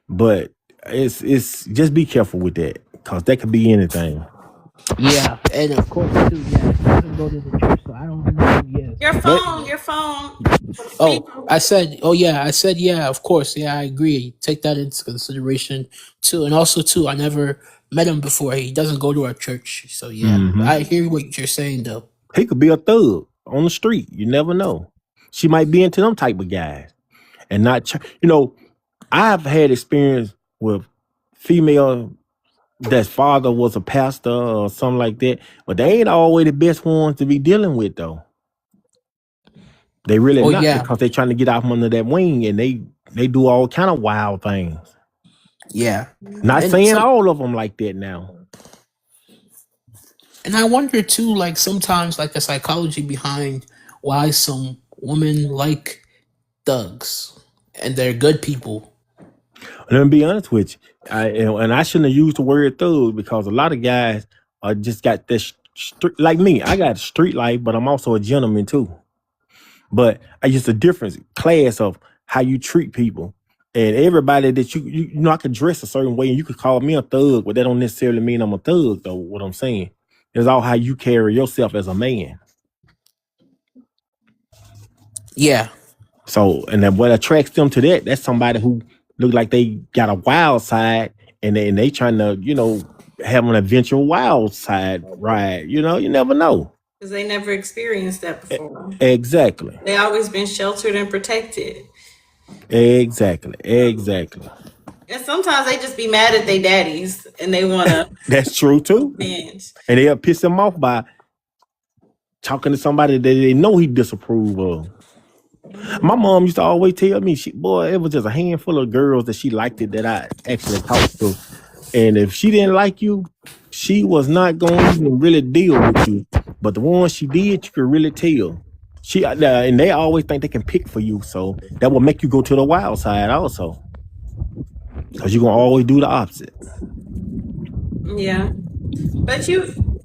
but it's just be careful with that, because that could be anything. Yeah, and of course too. Yeah, he doesn't go to the church, so I don't know. Yes. Your But phone, your phone. Oh, I said. Oh yeah, I said yeah. Of course, yeah, I agree. Take that into consideration too, and also too, I never met him before. He doesn't go to our church, so yeah. I hear what you're saying though. he could be a thug on the street. You never know. She might be into them type of guys and not, you know, I've had experience with female that's father was a pastor or something like that, but they ain't always the best ones to be dealing with though. They really Oh not, yeah, because they trying to get out from under that wing, and they do all kind of wild things. yeah. Not And saying some, all of them like that now. and I wonder too, like sometimes, like the psychology behind why some women like thugs and they're good people. Let me be honest with you. And I shouldn't have used the word thug, because a lot of guys are just got this like me. I got street life, but I'm also a gentleman too. But I just a different class of how you treat people. And everybody that you know, I could dress a certain way and you could call me a thug, but that don't necessarily mean I'm a thug though. What I'm saying is all how you carry yourself as a man. Yeah, So, and then what attracts them to that, that's somebody who look like they got a wild side, and they trying to, you know, have an adventure wild side ride. You know, you never know. Because they never experienced that before. Exactly. They always been sheltered and protected. Exactly. And sometimes they just be mad at their daddies and they want to That's true too. binge. And they'll piss them off by talking to somebody that they know he disapprove of. My mom used to always tell me, boy, it was just a handful of girls that she liked it that I actually talked to. And if she didn't like you, she was not going to even really deal with you. But the ones she did, you could really tell. And they always think they can pick for you. So that will make you go to the wild side also. Because you're going to always do the opposite. Yeah. But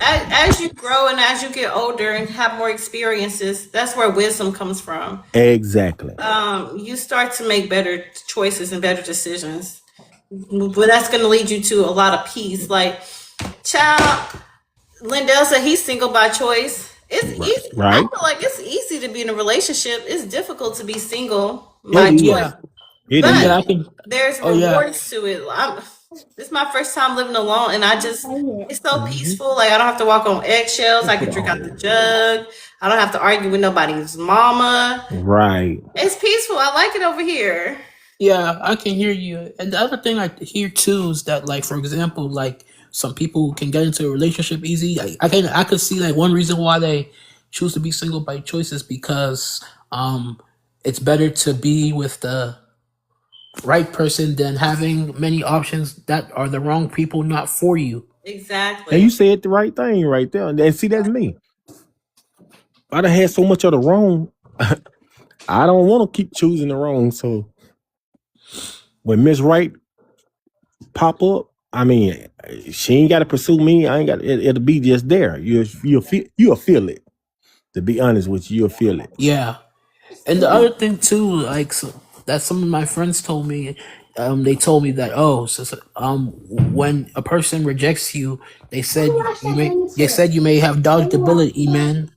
as you grow and as you get older and have more experiences, that's where wisdom comes from. Exactly. You start to make better choices and better decisions. But that's going to lead you to a lot of peace. Like, child, Lindell said he's single by choice. It's easy. I Right. feel like it's easy to be in a relationship. It's difficult to be single It by is. choice. yeah, It But is. yeah. I can. there's Oh yeah. rewards to it. This is my first time living alone, and it's so peaceful. Like, I don't have to walk on eggshells. I can drink out the jug. I don't have to argue with nobody's mama. Right. It's peaceful. I like it over here. Yeah, I can hear you. And the other thing I hear too is that, like, for example, like some people can get into a relationship easy. I could see like one reason why they choose to be single by choice is because it's better to be with the right person than having many options that are the wrong people, not for you. And Exactly. you said the right thing right there. And see, that's me. I done had so much of the wrong. I don't want to keep choosing the wrong. So when Miss Right pop up, I mean, she ain't got to pursue me. I ain't got. It'll be just there. You'll feel it. To be honest with you, you'll feel it. Yeah. And the other thing too, like that some of my friends told me, they told me that when a person rejects you, they said you may have dodged the bullet, man.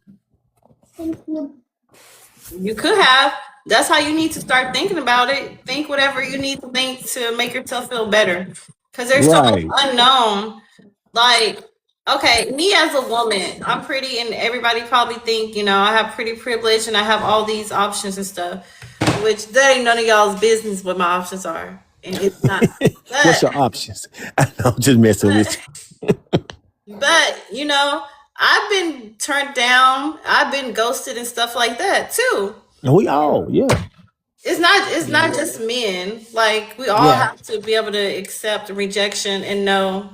You could have. That's how you need to start thinking about it. Think whatever you need to think to make yourself feel better. Because there's so much Right. unknown. Like, Okay, me as a woman, I'm pretty, and everybody probably think, I have pretty privilege and I have all these options and stuff, which that ain't none of y'all's business what my options are. And it's not. What's But, your options? I know, I'm just messing with but, I've been turned down, I've been ghosted and stuff like that too. you. We all, yeah. It's not just men. Like, we all Yeah. have to be able to accept rejection and know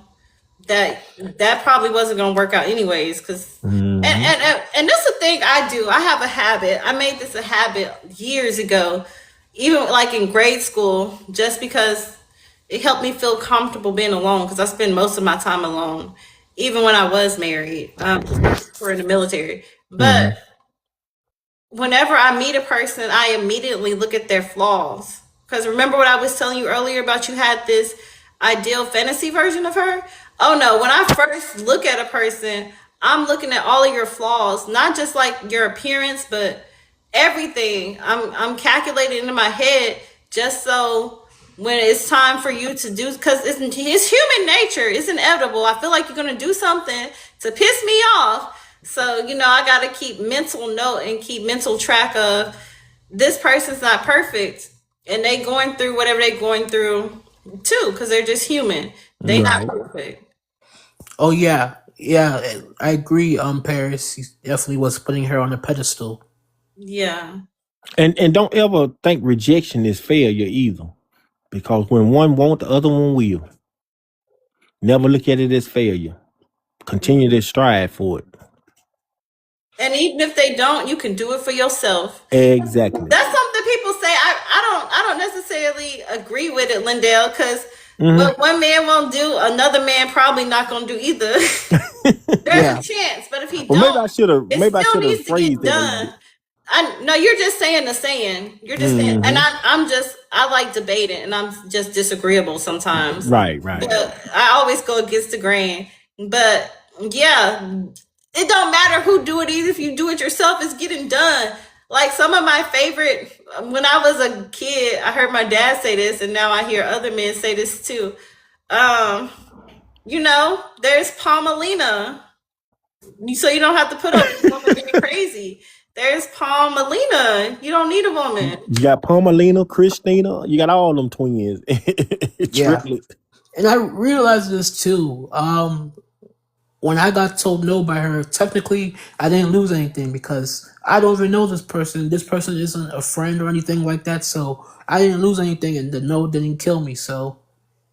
that probably wasn't gonna work out anyways. Cause and that's the thing I do. I have a habit. I made this a habit years ago, even like in grade school, just because it helped me feel comfortable being alone. Because I spend most of my time alone, even when I was married, or in the military. But whenever I meet a person, I immediately look at their flaws. Because remember what I was telling you earlier about you had this ideal fantasy version of her? Oh no, when I first look at a person, I'm looking at all of your flaws, not just like your appearance, but everything. I'm calculating in my head just so when it's time for you to do, because it's human nature, it's inevitable. I feel like you're gonna do something to piss me off. So, I got to keep mental note and keep mental track of this person's not perfect and they going through whatever they going through too, because they're just human. They not Right. perfect. Oh yeah, yeah. I agree. Paris, he definitely was putting her on a pedestal. Yeah. And don't ever think rejection is failure either. Because when one won't, the other one will. Never look at it as failure. Continue to strive for it. And even if they don't, you can do it for yourself. Exactly. That's something people say. I don't necessarily agree with it, Lindell, because Mhm. what one man won't do, another man probably not gonna do either. There's Yeah. a chance, but if he Well, maybe I don't, should have. it Maybe I still should have needs to phrased get it a little bit. done. No, you're just saying the saying. You're just saying, and I like debating, and I'm just disagreeable sometimes. Right. But I always go against the grain. But yeah, it don't matter who do it. Even if you do it yourself, it's getting done. Like some of my favorite, when I was a kid, I heard my dad say this, and now I hear other men say this too. There's Palmelina. So you don't have to put up with a woman being crazy. There's Palmelina. You don't need a woman. You got Palmelina, Christina. You got all them twins. Yeah. Triplets. And I realized this too. When I got told no by her, technically I didn't lose anything because I don't even know this person. This person isn't a friend or anything like that. So I didn't lose anything, and the no didn't kill me. So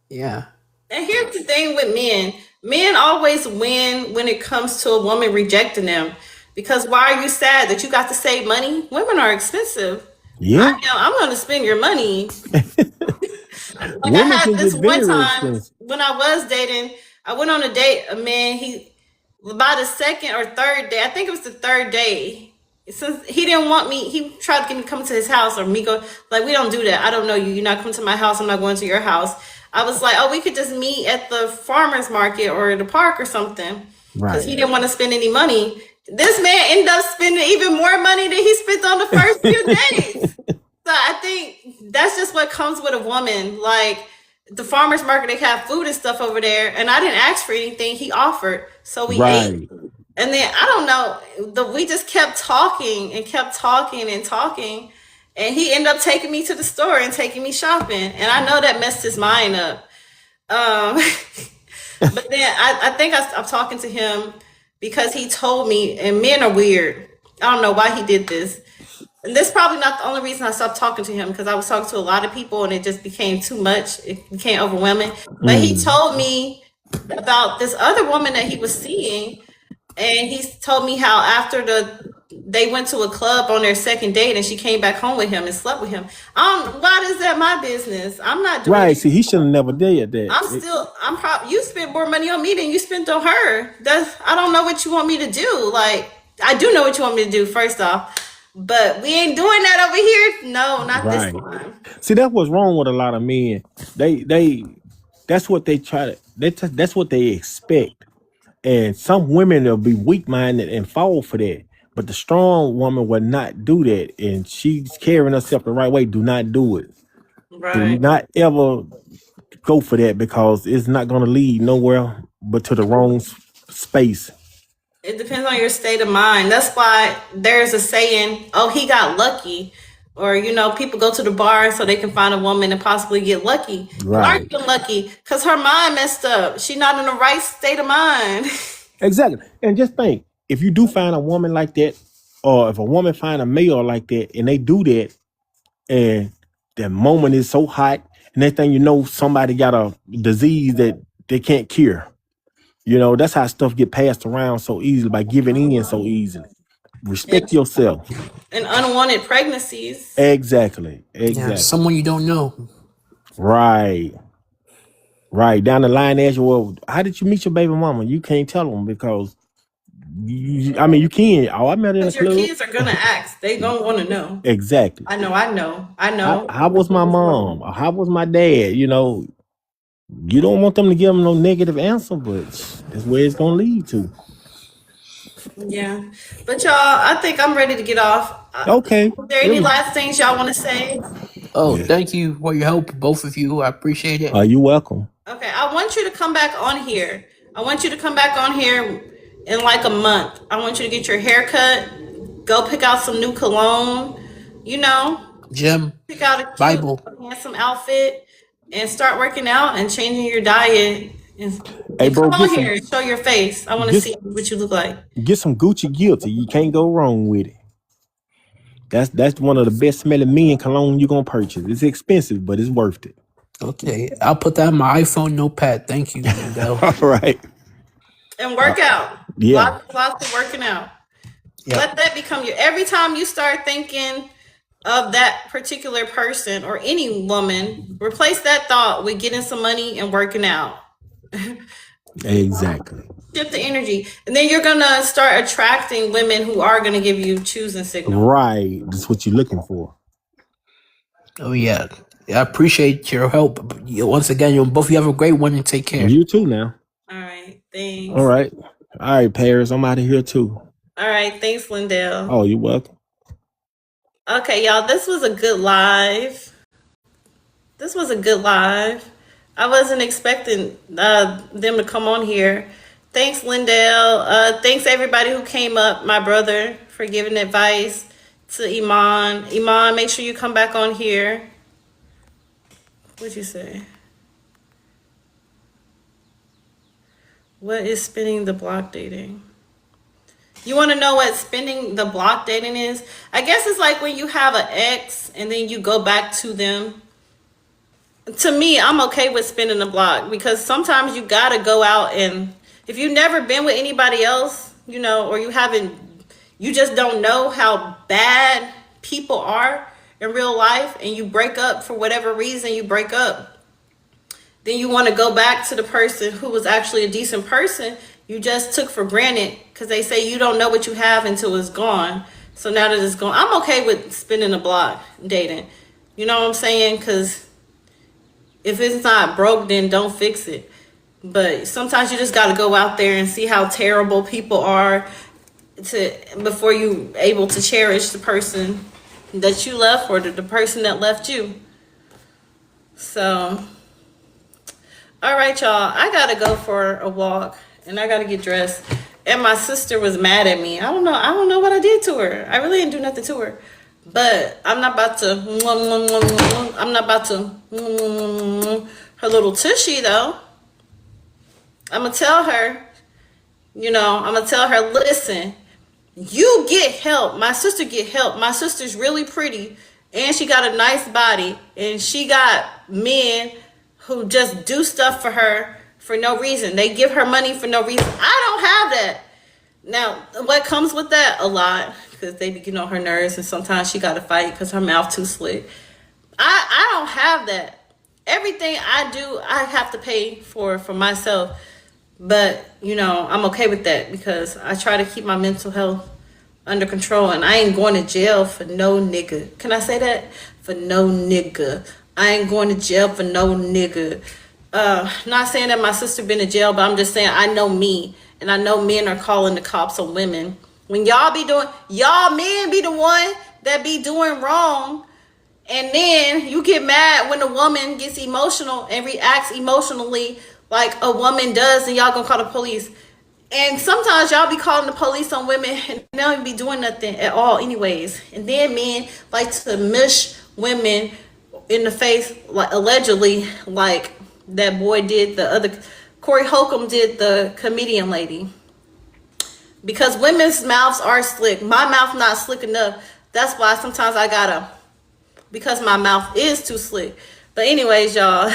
yeah. And here's the thing with men. Men always win when it comes to a woman rejecting them. Because why are you sad that you got to save money? Women are expensive. Yeah. I'm going to spend your money. Like I Women had can this get one very time expensive. when I was dating, I went on a date, a man, by the second or third day, I think it was the third day, since he didn't want me, he tried to get me to come to his house or me go, like, we don't do that. I don't know you. You're not coming to my house. I'm not going to your house. I was like, oh, we could just meet at the farmer's market or the park or something. Because he Right. didn't want to spend any money. This man ended up spending even more money than he spent on the first few days. So I think that's just what comes with a woman. Like the farmer's market, they have food and stuff over there, and I didn't ask for anything. He offered, so we ate. Right. And then I don't know, we just kept talking and kept talking and talking, and he ended up taking me to the store and taking me shopping. And I know that messed his mind up. But then I think I stopped talking to him because he told me, and men are weird. I don't know why he did this. And that's probably not the only reason I stopped talking to him, because I was talking to a lot of people and it just became too much. It became overwhelming. But he told me about this other woman that he was seeing, and he told me how after they went to a club on their second date and she came back home with him and slept with him. Why is that my business? I'm not doing Right. it. See, he should have never did that. I'm probably, you spent more money on me than you spent on her. I don't know what you want me to do. Like, I do know what you want me to do, first off, but we ain't doing that over here. No, not this Right. time. See, that's what's wrong with a lot of men. That's what they try to. That's what they expect. And some women will be weak minded and fall for that. But the strong woman will not do that. And she's carrying herself the right way. Do not do it. Do Right. not ever go for that, because it's not going to lead nowhere but to the wrong space. It depends on your state of mind. That's why there's a saying, oh, he got lucky. Or, people go to the bar so they can find a woman and possibly get lucky. You are Right. getting lucky because her mind messed up. She's not in the right state of mind. Exactly. And just think, if you do find a woman like that, or if a woman find a male like that, and they do that, and the moment is so hot, and next thing you know, somebody got a disease that they can't cure. That's how stuff get passed around so easily, by giving in so easily. Respect yourself. And unwanted pregnancies. Exactly. Yeah, Exactly. someone you don't know. Right. Right. Down the line, ask you, well, how did you meet your baby mama? You can't tell them because you can. Oh, I met her in a But your club. kids are going to ask. They going to want to know. Exactly. I know. How was my mom? Or how was my dad? You don't want them to give them no negative answer, but that's where it's gonna lead to. Yeah. But y'all, I think I'm ready to get off. Okay. Is there any last things y'all want to say? Oh, Yeah. thank you for your help, both of you. I appreciate it. You're welcome. Okay, I want you to come back on here. I want you to come back on here in like a month. I want you to get your hair cut, go pick out some new cologne, Jim, pick out a cute, Bible. handsome outfit, and start working out and changing your diet. Hey, And bro, come on here and show your face. I want to get- see what you look like. Get some Gucci Guilty. You can't go wrong with it. That's one of the best smelling men cologne you're gonna purchase. It's expensive, but it's worth it. Okay, I'll put that in my iPhone notepad. Thank you, Miguel. All right. And work out. Yeah. Lots of working out. Yeah. Let that become your, every time you start thinking of that particular person or any woman, replace that thought with getting some money and working out. Exactly. Shift the energy. And then you're going to start attracting women who are going to give you choosing signals. Right. That's what you're looking for. Oh yeah, I appreciate your help. Once again, both of you have a great one and take care. You too now. All right. Thanks. All right. All right, Paris. I'm out of here too. All right. Thanks, Lindell. Oh, you're welcome. Okay, y'all. This was a good live. I wasn't expecting them to come on here. Thanks, Lindell. Thanks, everybody who came up. My brother for giving advice to Iman. Iman, make sure you come back on here. What'd you say? What is spinning the block dating? You want to know what spinning the block dating is? I guess it's like when you have an ex and then you go back to them. To me, I'm okay with spinning the block because sometimes you got to go out and if you've never been with anybody else, or you just don't know how bad people are in real life and you break up for whatever reason you break up, then you want to go back to the person who was actually a decent person you just took for granted because they say you don't know what you have until it's gone. So now that it's gone, I'm okay with spinning the block dating. You know what I'm saying? Because if it's not broke, then don't fix it. But sometimes you just got to go out there and see how terrible people are before you able to cherish the person that you left or the person that left you. So, all right, y'all. I got to go for a walk and I got to get dressed. And my sister was mad at me. I don't know what I did to her. I really didn't do nothing to her. But I'm not about to her little tushy though. I'm going to tell her, listen, you get help. My sister get help. My sister's really pretty and she got a nice body and she got men who just do stuff for her for no reason. They give her money for no reason. I don't have that. Now, what comes with that? A lot, because they be getting on her nerves and sometimes she got to fight because her mouth too slick. I don't have that. Everything I do, I have to pay for myself. But, I'm okay with that because I try to keep my mental health under control and I ain't going to jail for no nigga. Can I say that? For no nigga. I ain't going to jail for no nigga. Not saying that my sister been in jail, but I'm just saying I know me. And I know men are calling the cops on women. When y'all men be the one that be doing wrong. And then you get mad when a woman gets emotional and reacts emotionally like a woman does and y'all gonna call the police. And sometimes y'all be calling the police on women and they don't even be doing nothing at all anyways. And then men like to mush women in the face, like allegedly, like that boy did, the other Corey Holcomb did, the comedian lady. Because women's mouths are slick. My mouth not slick enough. That's why sometimes I gotta, because my mouth is too slick. But anyways, y'all,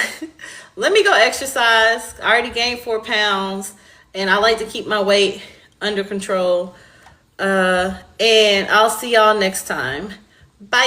let me go exercise. I already gained 4 pounds and I like to keep my weight under control. And I'll see y'all next time. Bye.